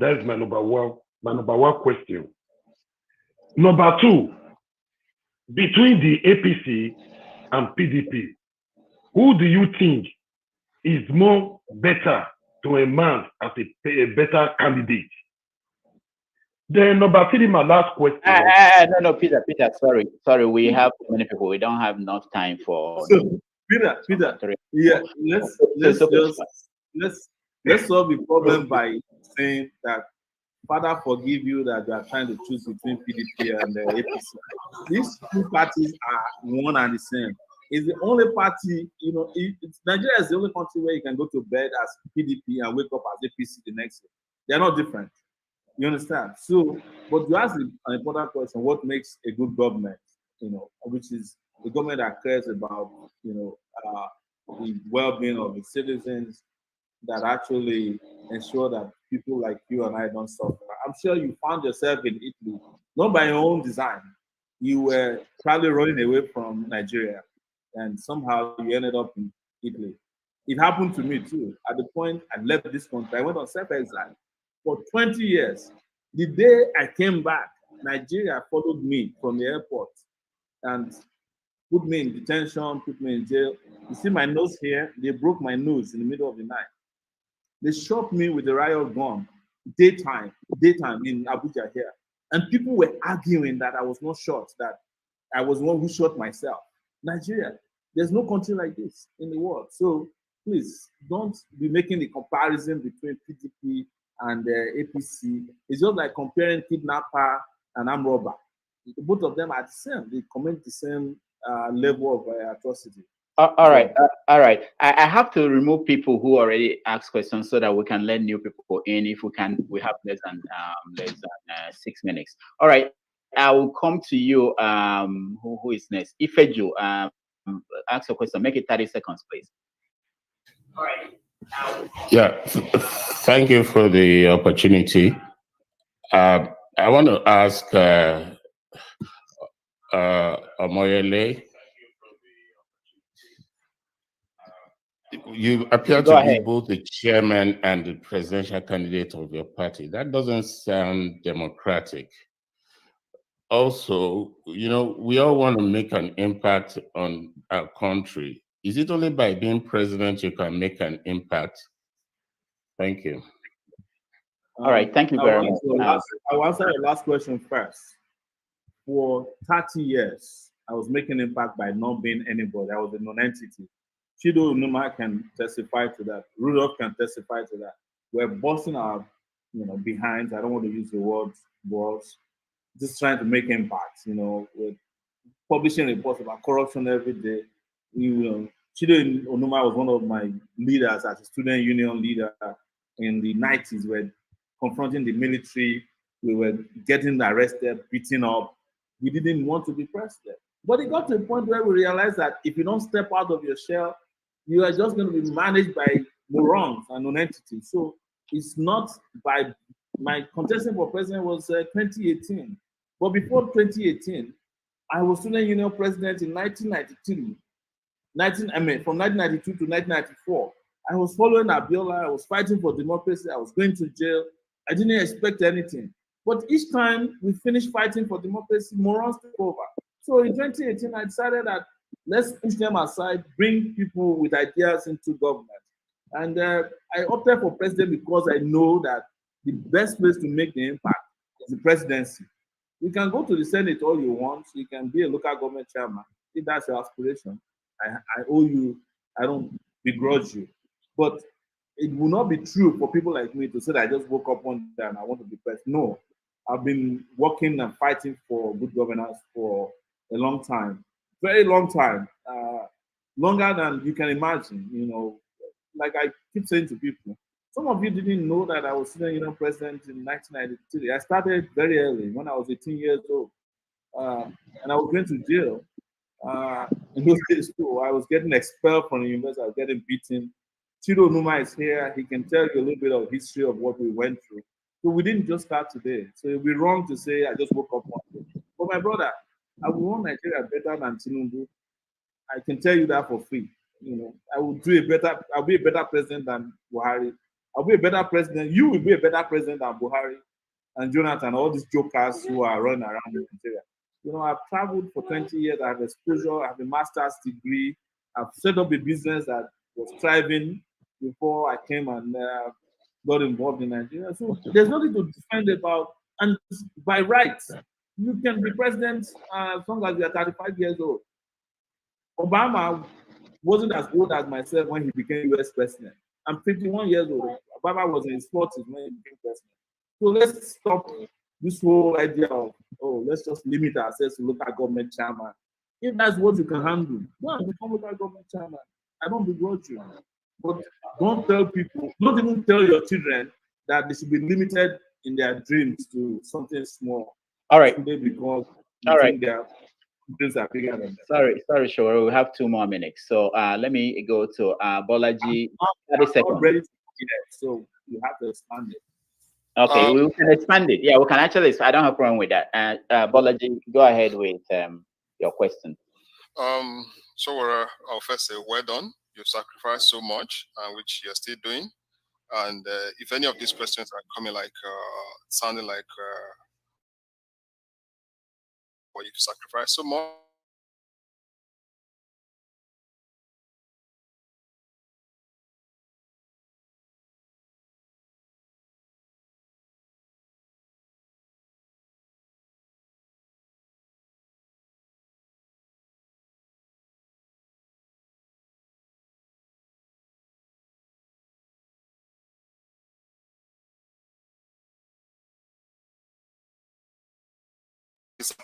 [SPEAKER 9] That is my number one question. Number two, between the APC and PDP, who do you think is more better to a man as a better candidate? Then number three, my last question.
[SPEAKER 2] No, Peter, sorry. We have too many people. We don't have enough time for.
[SPEAKER 4] So, Peter. Yeah, let's solve the problem by saying that Father forgive you that you are trying to choose between PDP and the APC. These two parties are one and the same. It's the only party, Nigeria is the only country where you can go to bed as PDP and wake up as APC the next day. They're not different. You understand? So, but you ask an important question: what makes a good government? Which is the government that cares about, the well-being of the citizens, that actually ensure that people like you and I don't suffer. I'm sure you found yourself in Italy, not by your own design. You were probably running away from Nigeria, and somehow you ended up in Italy. It happened to me too. At the point I left this country, I went on self-exile for 20 years. The day I came back, Nigeria followed me from the airport and put me in detention, put me in jail. You see my nose here? They broke my nose in the middle of the night. They shot me with a riot gun, daytime in Abuja here. And people were arguing that I was not shot, that I was the one who shot myself. Nigeria, there's no country like this in the world. So please don't be making the comparison between PDP and APC. It's just like comparing kidnapper and armed robber. Both of them are the same. They commit the same level of atrocity.
[SPEAKER 2] All right. I have to remove people who already asked questions so that we can let new people in. If we can, we have less than 6 minutes. All right. I will come to you. Who is next? Ifeju, ask a question. Make it 30 seconds, please. All right.
[SPEAKER 10] Yeah. Thank you for the opportunity. I want to ask Omoyele. you appear
[SPEAKER 2] Go
[SPEAKER 10] to be
[SPEAKER 2] ahead.
[SPEAKER 10] both the chairman and the presidential candidate of your party. That doesn't sound democratic. Also, we all want to make an impact on our country. Is it only by being president you can make an impact? Thank you.
[SPEAKER 2] All right, thank you very much.
[SPEAKER 4] I'll answer your last question first. For 30 years, I was making impact by not being anybody. I was a non-entity. Chido Numa can testify to that. Rudolph can testify to that. We're busting our, behinds. I don't want to use the words, just trying to make impact. With publishing reports about corruption every day. Chido Onuma was one of my leaders as a student union leader in the 90s. We're confronting the military. We were getting arrested, beaten up. We didn't want to be president. But it got to a point where we realized that if you don't step out of your shell, you are just going to be managed by morons and non-entities. So it's not by my contesting for president was 2018. But before 2018, I was student union president in 1993. From 1992 to 1994. I was following Abiola. I was fighting for democracy. I was going to jail. I didn't expect anything. But each time we finished fighting for democracy, morons took over. So in 2018, I decided that let's push them aside, bring people with ideas into government. And I opted for president because I know that the best place to make the impact is the presidency. You can go to the Senate all you want. You can be a local government chairman if that's your aspiration. I owe you, I don't begrudge you. But it will not be true for people like me to say that I just woke up one day and I want to be president. No, I've been working and fighting for good governance for a long time, very long time, longer than you can imagine. Like I keep saying to people, some of you didn't know that I was student president in 1993. I started very early when I was 18 years old, and I was going to jail. In those days too, I was getting expelled from the university. I was getting beaten. Chido Numa is here. He can tell you a little bit of history of what we went through. So we didn't just start today. So it'd be wrong to say I just woke up one day. But my brother, I will run Nigeria better than Tinubu. I can tell you that for free. I will do I'll be a better president than Buhari. I'll be a better president. You will be a better president than Buhari and Jonathan, all these jokers who are running around in Nigeria. I've traveled for 20 years. I have exposure. I have a master's degree. I've set up a business that was thriving before I came and got involved in Nigeria. So there's nothing to defend about. And by rights, you can be president as long as you're 35 years old. Obama wasn't as old as myself when he became US president. I'm 51 years old. Obama was in his 40s when he became president. So let's stop this whole idea of, let's just limit ourselves to local government chairman. If that's what you can handle, go and become local government chairman. I don't begrudge you. But don't tell people, don't even tell your children that they should be limited in their dreams to something small.
[SPEAKER 2] All right.
[SPEAKER 4] Because their dreams are bigger than them.
[SPEAKER 2] Sorry, Sowore. We have 2 more minutes. So let me go to Bolaji. 30 seconds.
[SPEAKER 4] I'm not ready to do that, so you have to expand it.
[SPEAKER 2] Okay, we can expand it. Yeah, we can actually. I don't have a problem with that. Bolaji, go ahead with your question.
[SPEAKER 11] Sowore, I'll first say well done. You've sacrificed so much, which you're still doing. And if any of these questions are coming like sounding like well, you've sacrificed so much.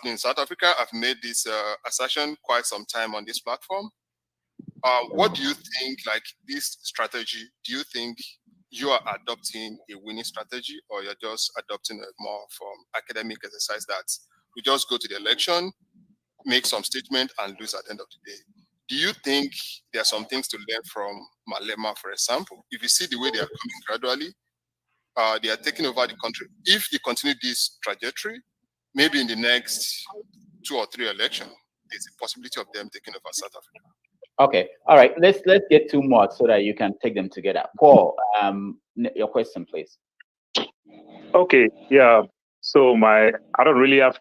[SPEAKER 11] In South Africa, I've made this assertion quite some time on this platform. What do you think, like this strategy, do you think you are adopting a winning strategy, or you're just adopting a more from academic exercise that we just go to the election, make some statement and lose at the end of the day? Do you think there are some things to learn from Malema, for example? If you see the way they are coming gradually, they are taking over the country. If they continue this trajectory, maybe in the next 2 or 3 elections, there's a possibility of them taking over South Africa.
[SPEAKER 2] Okay, all right. Let's get two more so that you can take them together. Paul, your question, please.
[SPEAKER 12] Okay, yeah. So I don't really have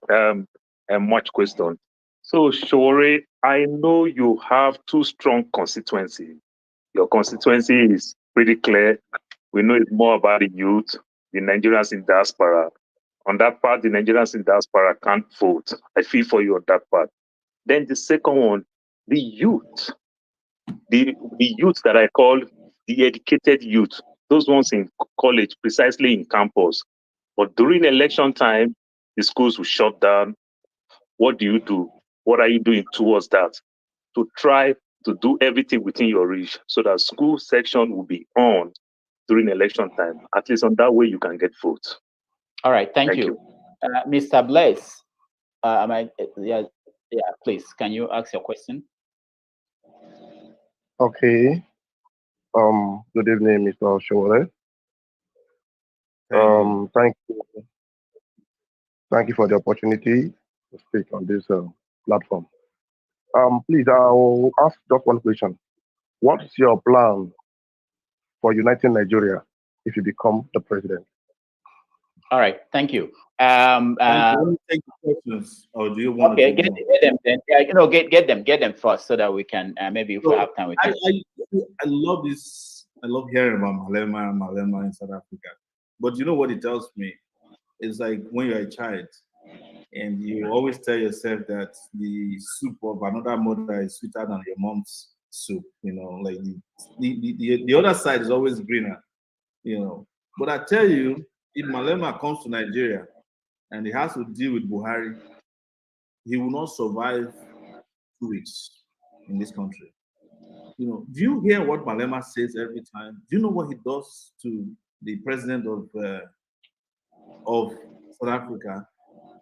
[SPEAKER 12] much question. So Sowore, I know you have two strong constituencies. Your constituency is pretty clear. We know it's more about the youth, the Nigerians in diaspora. On that part, the Nigerians in diaspora can't vote. I feel for you on that part. Then the second one, the youth, the youth that I call the educated youth, those ones in college, precisely in campus. But during election time, the schools will shut down. What do you do? What are you doing towards that? To try to do everything within your reach so that school section will be on during election time. At least on that way, you can get votes.
[SPEAKER 2] All right, thank you. Mr. Bless, yeah, please, can you ask your question?
[SPEAKER 13] Okay. Good evening, Mr. Sowore. Thank you for the opportunity to speak on this platform. Please, I'll ask just one question. What's your plan for uniting Nigeria if you become the president?
[SPEAKER 2] All right, thank you.
[SPEAKER 4] Let me take the questions, or do you want
[SPEAKER 2] to? Okay,
[SPEAKER 4] get
[SPEAKER 2] them then. Yeah, get them first so that we can maybe if we have time.
[SPEAKER 4] I love this. I love hearing about Malema in South Africa. But you know what it tells me? It's like when you're a child, and you always tell yourself that the soup of another mother is sweeter than your mom's soup. You know, like the other side is always greener. You know, but I tell you, if Malema comes to Nigeria and he has to deal with Buhari, he will not survive 2 weeks in this country. You know, do you hear what Malema says every time? Do you know what he does to the president of South Africa?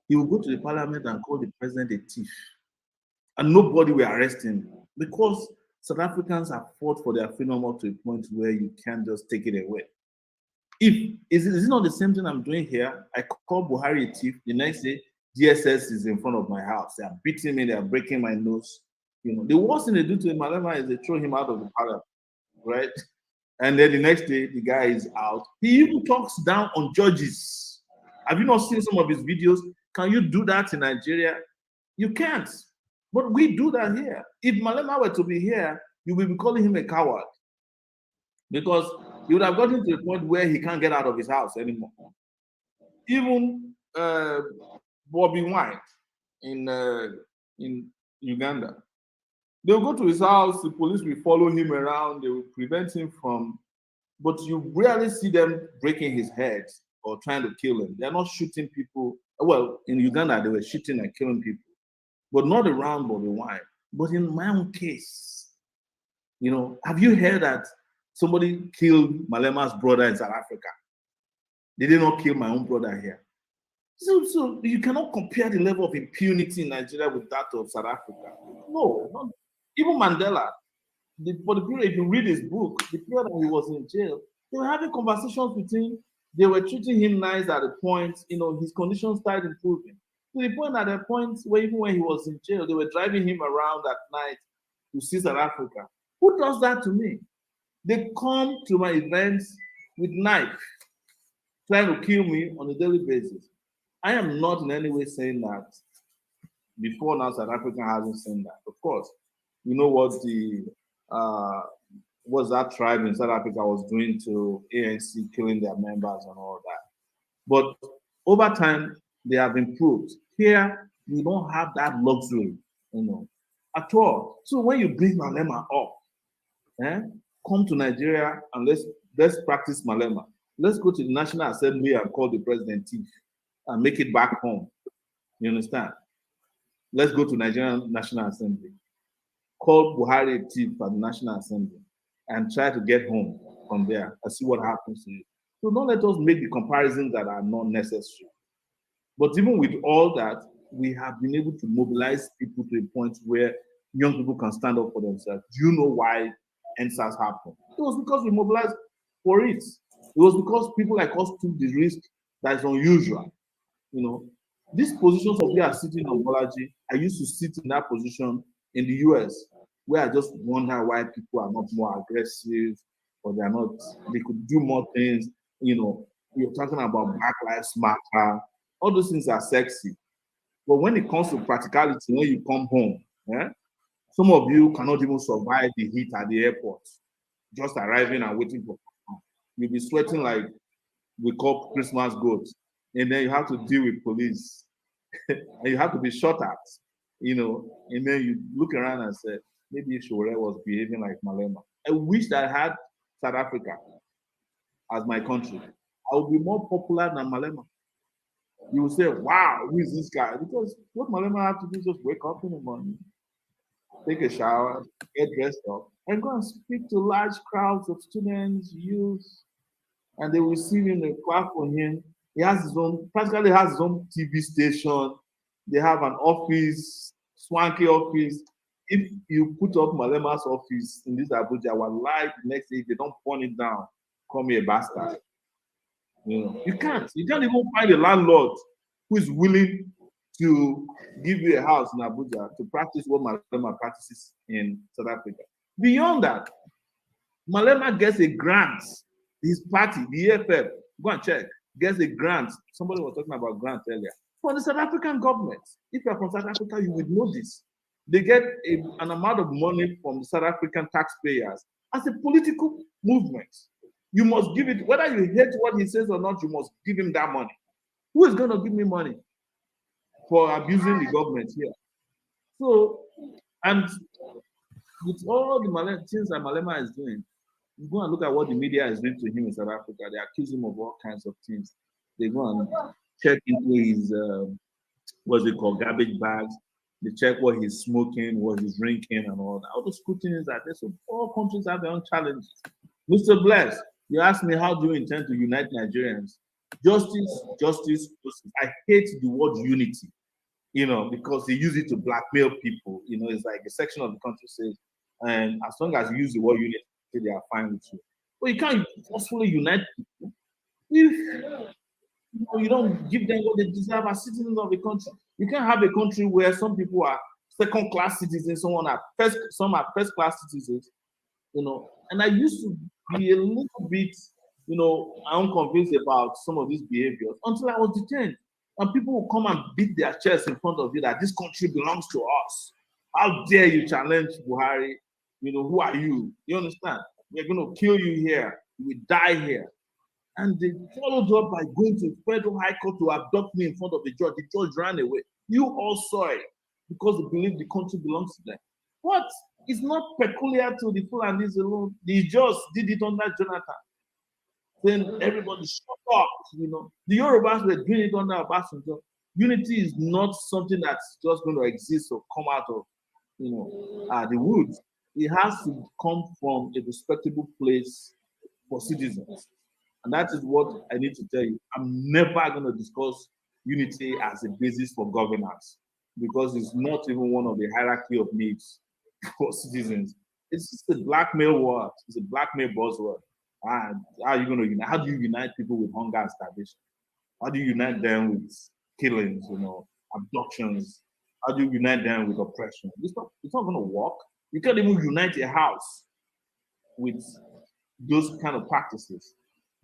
[SPEAKER 4] He will go to the parliament and call the president a thief. And nobody will arrest him because South Africans have fought for their freedom up to a point where you can't just take it away. Is it not the same thing I'm doing here? I call Buhari a thief. The next day, DSS is in front of my house. They are beating me. They are breaking my nose. You know, the worst thing they do to Malema is they throw him out of the parliament, right? And then the next day, the guy is out. He even talks down on judges. Have you not seen some of his videos? Can you do that in Nigeria? You can't. But we do that here. If Malema were to be here, you will be calling him a coward. Because he would have gotten to the point where he can't get out of his house anymore. Even Bobby Wine in Uganda, they'll go to his house, the police will follow him around, they will prevent him from, but you rarely see them breaking his head or trying to kill him. They're not shooting people. Well, in Uganda, they were shooting and killing people, but not around Bobby Wine. But in my own case, you know, have you heard that somebody killed Malema's brother in South Africa? They did not kill my own brother here. So you cannot compare the level of impunity in Nigeria with that of South Africa. No, not, even Mandela, for the period, if you read his book, the period that he was in jail, they were having conversations with him. They were treating him nice at the point, you know, his conditions started improving. To the point at the point where even when he was in jail, they were driving him around at night to see South Africa. Who does that to me? They come to my events with knife, trying to kill me on a daily basis. I am not in any way saying that before now South Africa hasn't seen that. Of course, you know what that tribe in South Africa was doing to ANC, killing their members and all that. But over time, they have improved. Here, we don't have that luxury, you know, at all. So when you bring Malema up, come to Nigeria and let's practice Malema. Let's go to the National Assembly and call the president thief and make it back home. You understand? Let's go to Nigerian National Assembly. Call Buhari a thief at the National Assembly and try to get home from there and see what happens to you. So don't let us make the comparisons that are not necessary. But even with all that, we have been able to mobilize people to a point where young people can stand up for themselves. Do you know why NSAS happened? It was because we mobilized for it. It was because people like us took the risk that is unusual. You know, these positions of we are sitting on Bolaji, I used to sit in that position in the US where I just wonder why people are not more aggressive, or they could do more things. You know, you're talking about Black Lives Matter. All those things are sexy. But when it comes to practicality, when you come home, some of you cannot even survive the heat at the airport, just arriving and waiting for. You'll be sweating like we call Christmas goats, and then you have to deal with police, and you have to be shot at, you know, and then you look around and say, maybe Sowore was behaving like Malema. I wish that I had South Africa as my country. I would be more popular than Malema. You will say, wow, who is this guy? Because what Malema have to do is just wake up in the morning, take a shower, get dressed up, and go and speak to large crowds of students, youth, and they will see him and clap for him. He has his own, practically has his own TV station. They have an office, swanky office. If you put up Malema's office in this Abuja, wallahi, the next day, if they don't burn it down, call me a bastard. You know, you can't even find a landlord who is willing to give you a house in Abuja to practice what Malema practices in South Africa. Beyond that, Malema gets a grant. His party, the EFF, go and check, gets a grant. Somebody was talking about grant earlier. For the South African government. If you're from South Africa, you would know this. They get an amount of money from the South African taxpayers as a political movement. You must give it, whether you hate what he says or not, you must give him that money. Who is going to give me money for abusing the government here? So, and with all the things that Malema is doing, you go and look at what the media is doing to him in South Africa. They accuse him of all kinds of things. They go and check into his, what's it called, garbage bags. They check what he's smoking, what he's drinking, and all that. All the scrutiny are there. So all countries have their own challenges. Mr. Bless, you asked me, how do you intend to unite Nigerians? Justice, justice, justice. I hate the word unity, you know, because they use it to blackmail people. You know, it's like a section of the country says, and as long as you use the word unity, they are fine with you. But you can't forcefully unite people if you don't give them what they deserve as citizens of the country. You can't have a country where some people are second-class citizens, some are first-class citizens, you know. And I used to be a little bit, you know, unconvinced about some of these behaviors until I was detained. And people will come and beat their chests in front of you that this country belongs to us. How dare you challenge Buhari? You know, who are you? You understand? We're going to kill you here. You will die here. And they followed up by going to federal high court to abduct me in front of the judge. The judge ran away. You all saw it because they believe the country belongs to them. What? It's not peculiar to the Fulanis alone. They just did it under Jonathan. Then everybody shut up, you know. The Yorubas were doing it under Obasanjo. Unity is not something that's just going to exist or come out of, you know, the woods. It has to come from a respectable place for citizens. And that is what I need to tell you. I'm never going to discuss unity as a basis for governance because it's not even one of the hierarchy of needs for citizens. It's just a blackmail word. It's a blackmail buzzword. And how are you going to unite? How do you unite people with hunger and starvation? How do you unite them with killings, you know, abductions? How do you unite them with oppression? It's not going to work. You can't even unite a house with those kind of practices.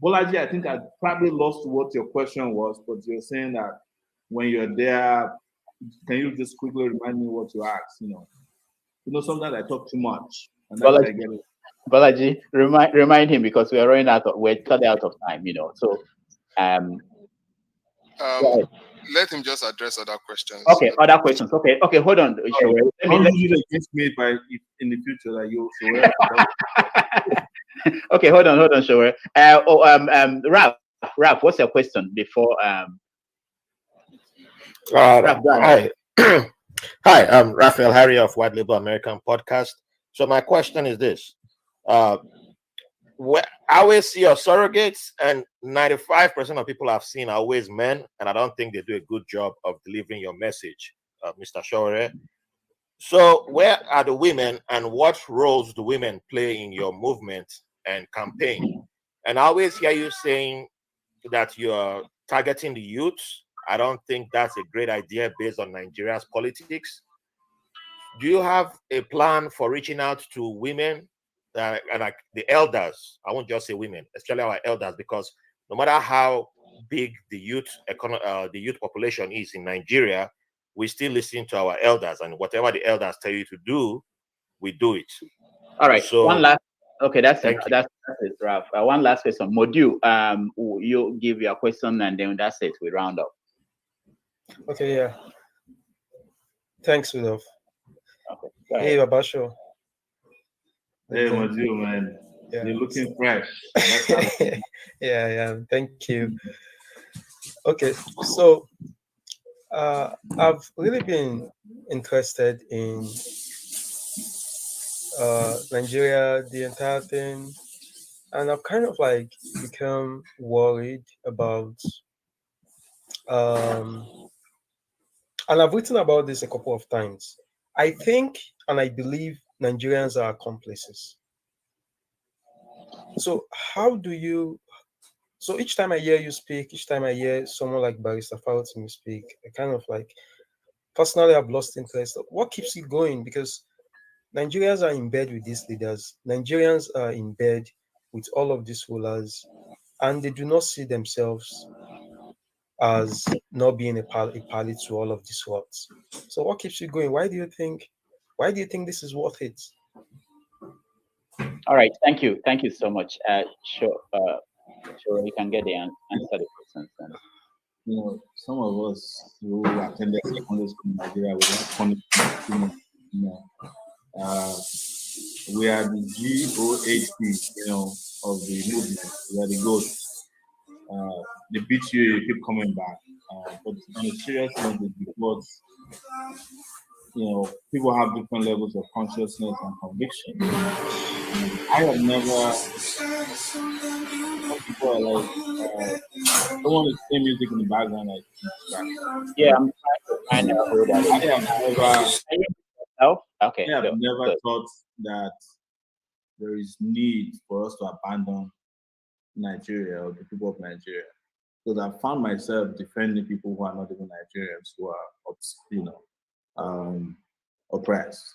[SPEAKER 4] Bolaji, I think I probably lost what your question was, but you're saying that when you're there, can you just quickly remind me what you asked? You know, sometimes I talk too much, and that's I get it.
[SPEAKER 2] Bolaji, remind him because we're cut out of time. You know, so
[SPEAKER 11] let him just address other questions.
[SPEAKER 2] Okay, other questions. Okay, hold on.
[SPEAKER 4] Don't use it against me in the future that you Sowore.
[SPEAKER 2] Okay, hold on, Sowore. Ralph, what's your question before
[SPEAKER 14] Ralph, hi. Hi, I'm Raphael Harry of White Label American Podcast. So my question is this. I always see your surrogates, and 95% of people I've seen are always men, and I don't think they do a good job of delivering your message, Mr. Sowore. So where are the women, and what roles do women play in your movement and campaign? And I always hear you saying that you're targeting the youth. I don't think that's a great idea based on Nigeria's politics. do you have a plan for reaching out to women and like the elders? I won't just say women, especially our elders, because no matter how big the youth population is in Nigeria, we still listen to our elders, and whatever the elders tell you to do, we do it.
[SPEAKER 2] All right.
[SPEAKER 14] So
[SPEAKER 2] one last. Okay, that's it.
[SPEAKER 14] thank you.
[SPEAKER 2] That's it, Ralph. One last question, Module. You give your question, and then that's it. We round up.
[SPEAKER 15] Okay. Yeah. Thanks, Rudolph.
[SPEAKER 2] Okay.
[SPEAKER 15] Hey, Babasho.
[SPEAKER 4] Hey, Module, man.
[SPEAKER 15] Yeah.
[SPEAKER 4] You're looking fresh.
[SPEAKER 15] Yeah. Thank you. Okay, so I've really been interested in Nigeria, the entire thing, and I've kind of like become worried about and I've written about this a couple of times. I think and I believe Nigerians are accomplices. So so each time I hear you speak, each time I hear someone like Barrister Fautimi speak, I kind of like, personally, I've lost interest. What keeps you going? Because Nigerians are in bed with these leaders. Nigerians are in bed with all of these rulers, and they do not see themselves as not being a party to all of these words. So what keeps you going? Why do you think this is worth it?
[SPEAKER 2] All right. Thank you. Thank you so much. Sure. Sure. You can get the answer the questions.
[SPEAKER 4] You know, some of us who attended secondary school in Nigeria were not punishment. You know, we are the GOHP, you know, of the movement. We are the ghosts. They beat you keep coming back. But on a serious note, because you know, people have different levels of consciousness and conviction. I have never. Some people are like, someone is playing music in the background.
[SPEAKER 2] Yeah, I'm trying to find out who that is.
[SPEAKER 4] I have never.
[SPEAKER 2] Okay.
[SPEAKER 4] I have never thought that there is need for us to abandon Nigeria or the people of Nigeria, because I found myself defending people who are not even Nigerians, who are, oppressed.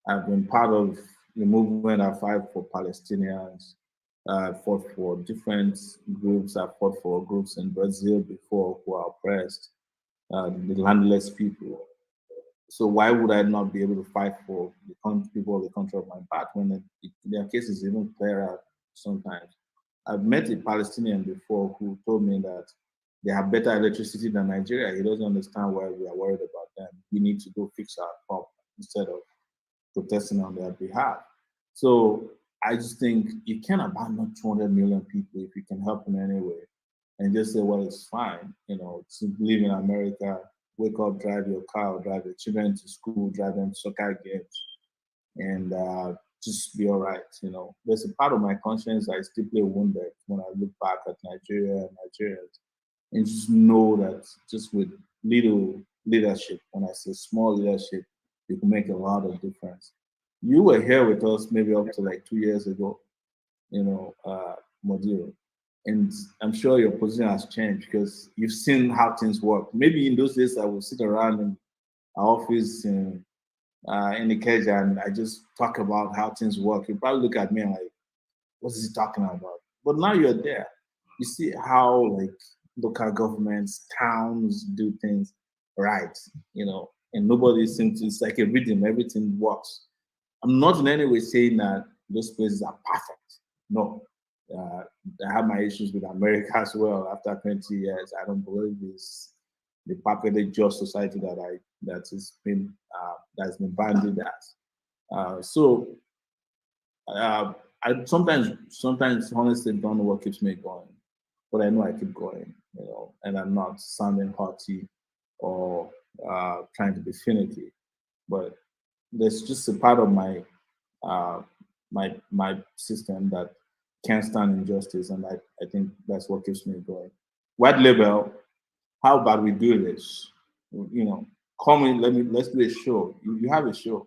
[SPEAKER 4] I've been part of the movement. I fight for Palestinians. I fought for different groups. I fought for groups in Brazil before who are oppressed, the landless people. So why would I not be able to fight for the people of the country of my birth when their case is even clearer sometimes? I've met a Palestinian before who told me that they have better electricity than Nigeria. He doesn't understand why we are worried about them. We need to go fix our problem instead of protesting on their behalf. So I just think you can't abandon 200 million people if you can help in any way and just say, well, it's fine, you know, to live in America, wake up, drive your car, drive your children to school, drive them to soccer games, and just be all right, you know. There's a part of my conscience that is deeply wounded when I look back at Nigeria and Nigerians and just know that just with little leadership, when I say small leadership, you can make a lot of difference. You were here with us maybe up to like 2 years ago, you know, Module. And I'm sure your position has changed because you've seen how things work. Maybe in those days I would sit around in our office in Ikeja and I just talk about how things work. You probably look at me and like, what is he talking about? But now you're there. You see how like local governments, towns do things right, you know, and nobody seems to, it's like a rhythm, everything works. I'm not in any way saying that those places are perfect. No. I have my issues with America as well. After 20 years, I don't believe it's the perfectly just society that's been banded as. I sometimes honestly don't know what keeps me going, but I know I keep going, you know, and I'm not sounding haughty or trying to be finicky, but there's just a part of my my system that can't stand injustice, and I think that's what keeps me going. White label, how about we do this? You know, call me. Let's do a show. You have a show.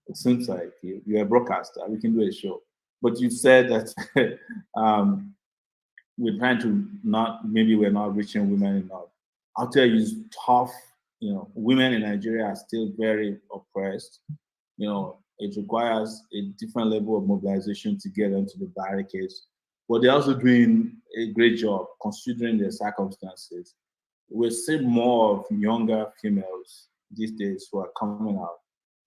[SPEAKER 4] It seems like you're a broadcaster. We can do a show. But you said that we're trying to maybe we're not reaching women enough. I'll tell you, it's tough. You know, women in Nigeria are still very oppressed. You know, it requires a different level of mobilization to get into the barricades. But they're also doing a great job considering their circumstances. We see more of younger females these days who are coming out.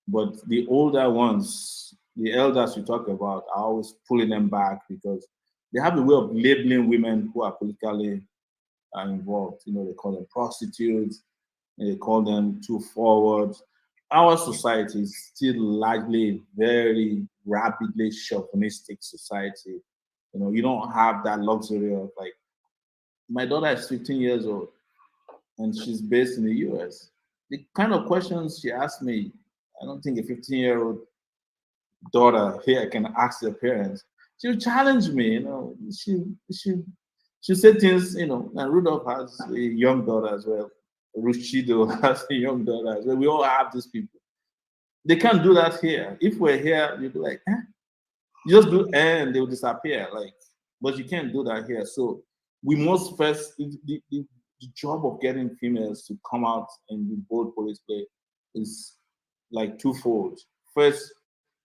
[SPEAKER 4] But the older ones, the elders you talk about, are always pulling them back because they have a way of labeling women who are politically involved. You know, they call them prostitutes, and they call them too forward. Our society is still largely a very rapidly chauvinistic society. You know, you don't have that luxury of like, my daughter is 15 years old and she's based in the US. The kind of questions she asked me, I don't think a 15-year-old daughter here can ask their parents. She'll challenge me, you know. She'll say things, you know, and Rudolph has a young daughter as well. Rushido has a young daughter as well. We all have these people. They can't do that here. If we're here, you'd be like, eh? You just do and they'll disappear. Like, but you can't do that here. So we must first the job of getting females to come out and be bold police play is like twofold. First,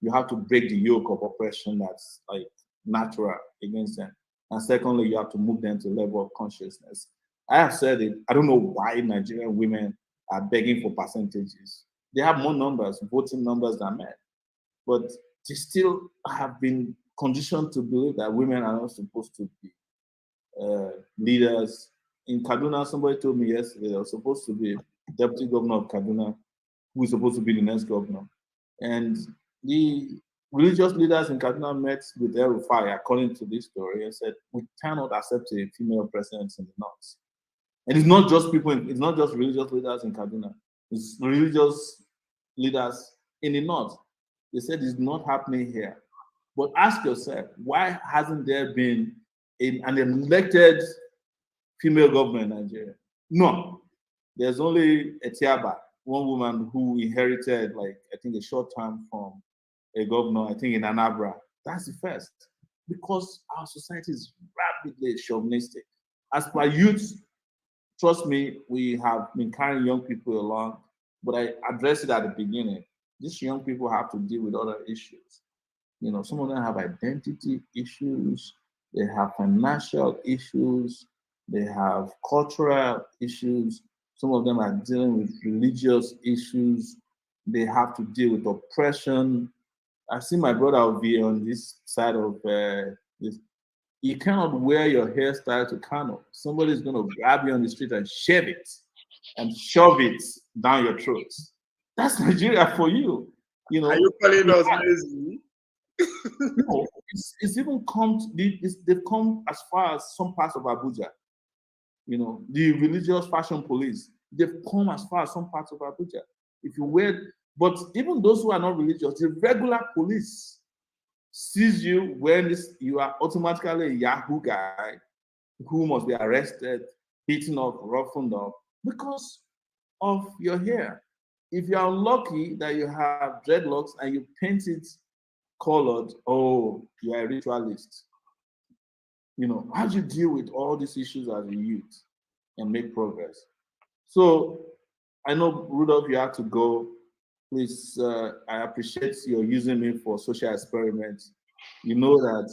[SPEAKER 4] you have to break the yoke of oppression that's like natural against them. And secondly, you have to move them to a level of consciousness. I have said it, I don't know why Nigerian women are begging for percentages. They have more numbers, voting numbers than men. But they still have been conditioned to believe that women are not supposed to be leaders. In Kaduna, somebody told me yesterday there was supposed to be a deputy governor of Kaduna who is supposed to be the next governor. And the religious leaders in Kaduna met with El Rufai, according to this story, and said, we cannot accept a female president in the north. And it's not just people, it's not just religious leaders in Kaduna, it's religious leaders in the north. They said it's not happening here. But ask yourself, why hasn't there been an elected female governor in Nigeria? No. There's only Etiaba, one woman who inherited, like, I think a short term from a governor, I think in Anambra. That's the first. Because our society is rapidly chauvinistic. As per youth, trust me, we have been carrying young people along, but I addressed it at the beginning. These young people have to deal with other issues. You know, some of them have identity issues, they have financial issues, they have cultural issues, some of them are dealing with religious issues, they have to deal with oppression. I see my brother will be on this side of this. You cannot wear your hairstyle to Kano. Somebody's going to grab you on the street and shave it and shove it down your throat. That's Nigeria for you. You know,
[SPEAKER 8] are you calling us lazy?
[SPEAKER 4] No, it's even come. They've come as far as some parts of Abuja. You know, the religious fashion police. They've come as far as some parts of Abuja. If you wear, but even those who are not religious, the regular police sees you wearing this, you are automatically a Yahoo guy who must be arrested, beaten up, roughened up because of your hair. If you are unlucky that you have dreadlocks and you paint it colored, oh, you are a ritualist. You know, how do you deal with all these issues as a youth and make progress? So I know, Rudolph, you have to go. Please, I appreciate your using me for social experiments. You know that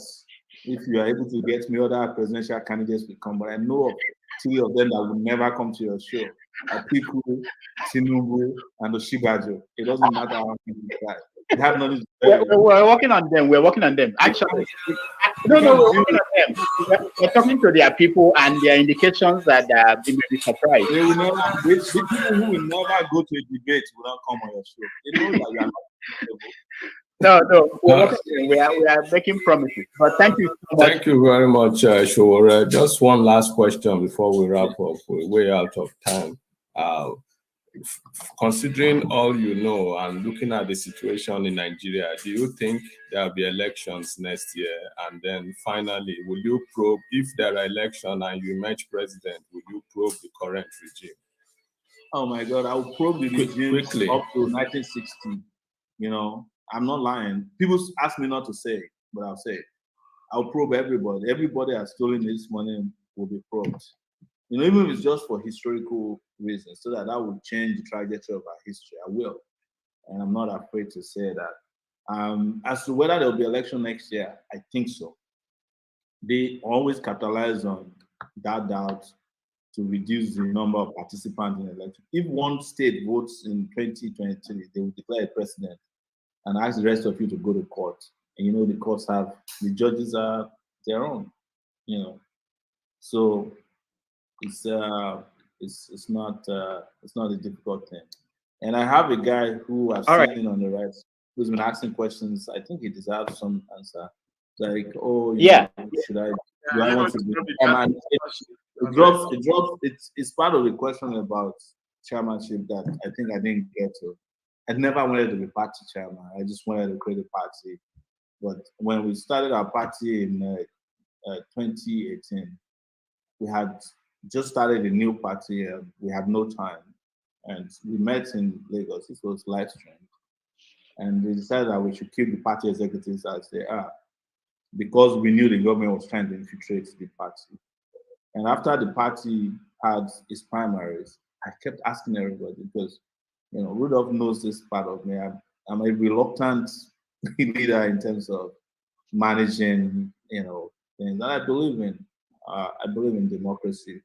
[SPEAKER 4] if you are able to get me, other presidential candidates will come, but I know of 3 of them that will never come to your show. Atiku, Tinubu, and Oshibajo. It doesn't matter how many you try. You have nothing to tell you.
[SPEAKER 2] We're working on them. We're working on them. Actually, no, we're working on them. We're talking to their people, and there are indications that they may be surprised.
[SPEAKER 4] They will never. The people who will never go to a debate will not come on your show. They know that you are not.
[SPEAKER 2] No, we are making promises. But thank you so much.
[SPEAKER 1] Thank you very much, Sowore. Just one last question before we wrap up. We're way out of time. Considering all you know and looking at the situation in Nigeria, do you think there will be elections next year? And then finally, will you probe, if there are elections and you emerge president, will you probe the current regime?
[SPEAKER 4] Oh my God, I will probe the regime
[SPEAKER 1] quickly
[SPEAKER 4] up to 1960. You know, I'm not lying. People ask me not to say it, but I'll say it. I'll probe everybody. Everybody has stolen this money will be probed. You know, even if it's just for historical reasons, so that will change the trajectory of our history. I will. and I'm not afraid to say that. As to whether there will be election next year, I think so. They always capitalize on that doubt to reduce the number of participants in the election. If one state votes in 2023, they will declare a president and ask the rest of you to go to court. And you know the courts have, the judges are their own, you know. So it's not a difficult thing. And I have a guy who I've seen on the right who's been asking questions. I think he deserves some answer. Like, oh,
[SPEAKER 2] yeah,
[SPEAKER 4] should I? Do I want to be chairman? It's part of the question about chairmanship that I think I didn't get to. I never wanted to be party chairman. I just wanted to create a party. But when we started our party in 2018, we had just started a new party. We had no time, and we met in Lagos. It was live streamed, and we decided that we should keep the party executives as they are, because we knew the government was trying to infiltrate the party. And after the party had its primaries, I kept asking everybody, because Rudolph knows this part of me. I'm a reluctant leader in terms of managing, things that I believe in. I believe in democracy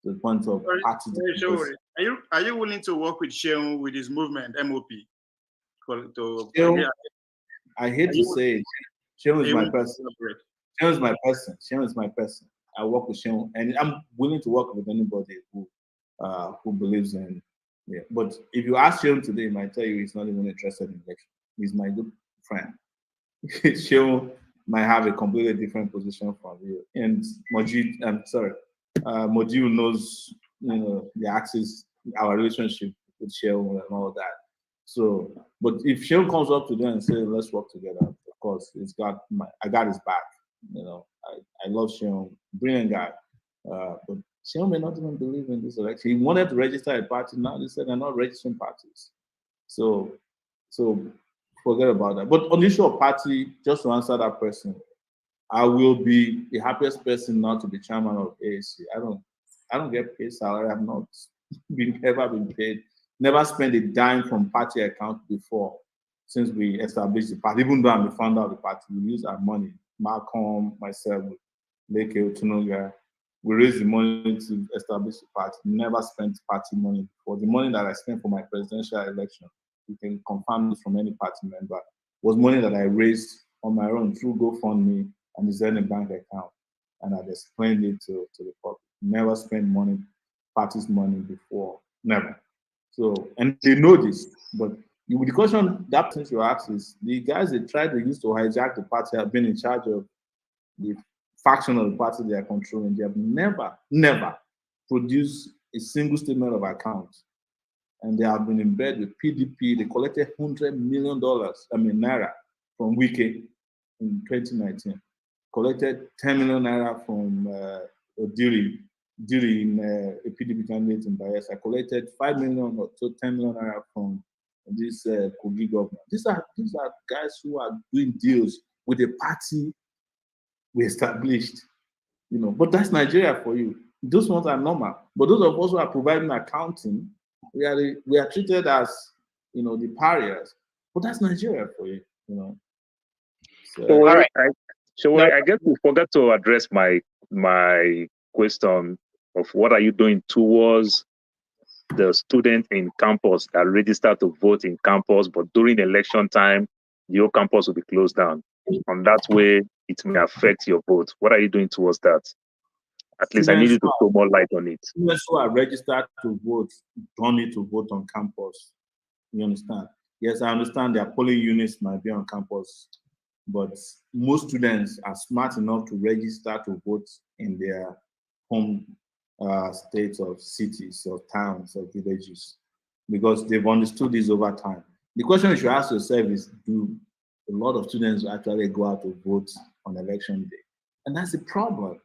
[SPEAKER 4] to the point of party democracy.
[SPEAKER 8] Are you willing to work with Sheung with his movement, MOP?
[SPEAKER 4] I hate to say it. Sheung is my person. Sheung is my person. Sheung is my person. I work with Sheung, and I'm willing to work with anybody who believes in. Yeah. But if you ask Sheung today, he might tell you he's not even interested in election. He's my good friend. Sheung might have a completely different position from you. And Moji knows, the axis, our relationship with Sheung and all that. So, but if Sheung comes up to them and says, let's work together, of course, I got his back. I love Sheung, brilliant guy. But Sheung may not even believe in this election. He wanted to register a party. Now they said they're not registering parties. So forget about that. But on the issue of party, just to answer that person, I will be the happiest person not to be chairman of AAC. I don't get paid salary. I've not ever been paid. Never spent a dime from party account before since we established the party. Even though I'm the founder of the party, we use our money. Malcolm, myself, Leke Otunoga, we raised the money to establish the party. Never spent party money before. The money that I spent for my presidential election, you can confirm this from any party member, was money that I raised on my own through GoFundMe and the Zenith bank account. And I've explained it to the public. Never spent party's money before. Never. So, and they know this, but the question that since you ask is the guys they tried to use to hijack the party have been in charge of the faction of the party they are controlling. They have never produced a single statement of accounts. And they have been in bed with PDP. They collected $100 million, naira from Wike in 2019. Collected 10 million naira from Odiri a PDP candidate in Bayelsa. Collected 5 million or 10 million naira from this Kogi government. These are guys who are doing deals with a party we established, But that's Nigeria for you. Those ones are normal. But those of us who are providing accounting, we are treated as, the pariahs. But that's Nigeria for you,
[SPEAKER 12] So, all right. I guess we forgot to address my question of what are you doing towards the students in campus that register to vote in campus, but during election time, the whole campus will be closed down. And that way, it may affect your vote. What are you doing towards that? At least I need you to throw more light on it.
[SPEAKER 4] Students who are registered to vote don't need to vote on campus. You understand? Yes, I understand their polling units might be on campus, but most students are smart enough to register to vote in their home states or cities or towns or villages because they've understood this over time. The question you should ask yourself is, do a lot of students actually go out to vote on election day? And that's the problem.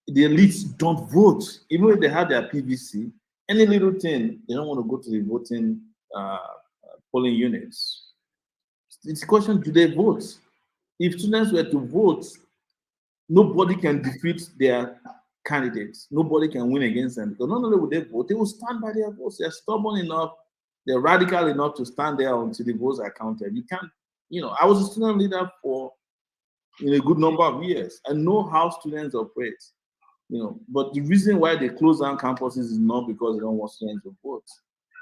[SPEAKER 4] The elites don't vote. Even if they have their PVC, any little thing, they don't want to go to the voting polling units. It's a question, do they vote? If students were to vote, nobody can defeat their candidates. Nobody can win against them because not only will they vote, they will stand by their votes. They're stubborn enough They're radical enough to stand there until the votes are counted. You can't, I was a student leader for a good number of years. I know how students operate, but the reason why they close down campuses is not because they don't want students to vote.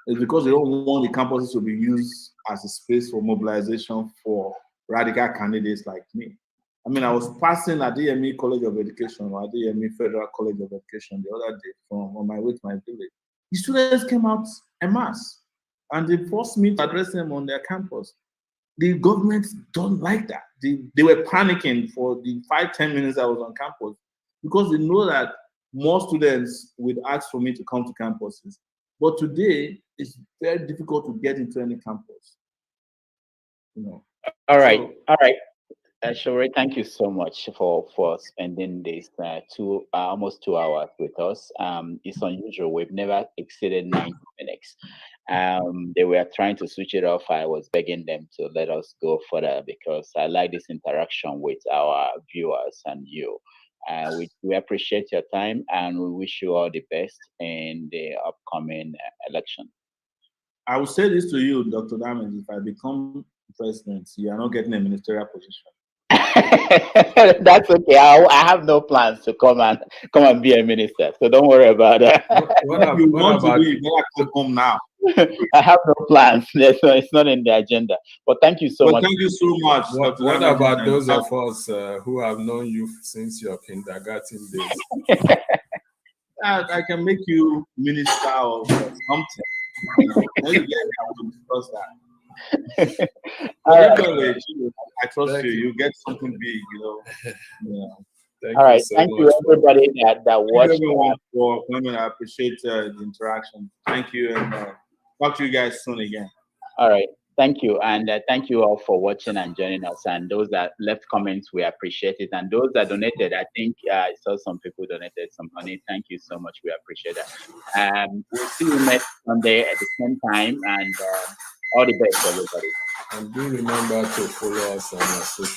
[SPEAKER 4] It's because they don't want the campuses to be used as a space for mobilization for radical candidates like me. I mean, I was passing at DME College of Education or at DME Federal College of Education the other day on my way to my village. The students came out en masse and they forced me to address them on their campus. The government don't like that. They were panicking for the 5-10 minutes I was on campus because they know that more students would ask for me to come to campuses. But today, it's very difficult to get into any campus.
[SPEAKER 2] All right. Sowore, thank you so much for spending this almost 2 hours with us. It's unusual. We've never exceeded 90 minutes. They were trying to switch it off. I was begging them to let us go further because I like this interaction with our viewers and you. We appreciate your time and we wish you all the best in the upcoming election.
[SPEAKER 4] I will say this to you, Dr. Diamond, if I become president, you are not getting a ministerial position.
[SPEAKER 2] That's okay. I have no plans to come and be a minister, so don't worry about that.
[SPEAKER 4] What you want to do, you better come home now.
[SPEAKER 2] I have no plans. It's not in the agenda. But thank you so much.
[SPEAKER 4] Thank you so much.
[SPEAKER 1] What about those of us who have known you since your kindergarten days?
[SPEAKER 4] I can make you minister of something. When you get there, we'll discuss that. I trust you. You get something big,
[SPEAKER 2] All right. Thank you, everybody that watched.
[SPEAKER 4] Thank you everyone for coming. I appreciate the interaction. Thank you, and talk to you guys soon again.
[SPEAKER 2] All right. Thank you. And thank you all for watching and joining us. And those that left comments, we appreciate it. And those that donated, I think I saw some people donated some money. Thank you so much. We appreciate that. We'll see you next Sunday at the same time. And all the best, everybody.
[SPEAKER 1] And do remember to follow us on our social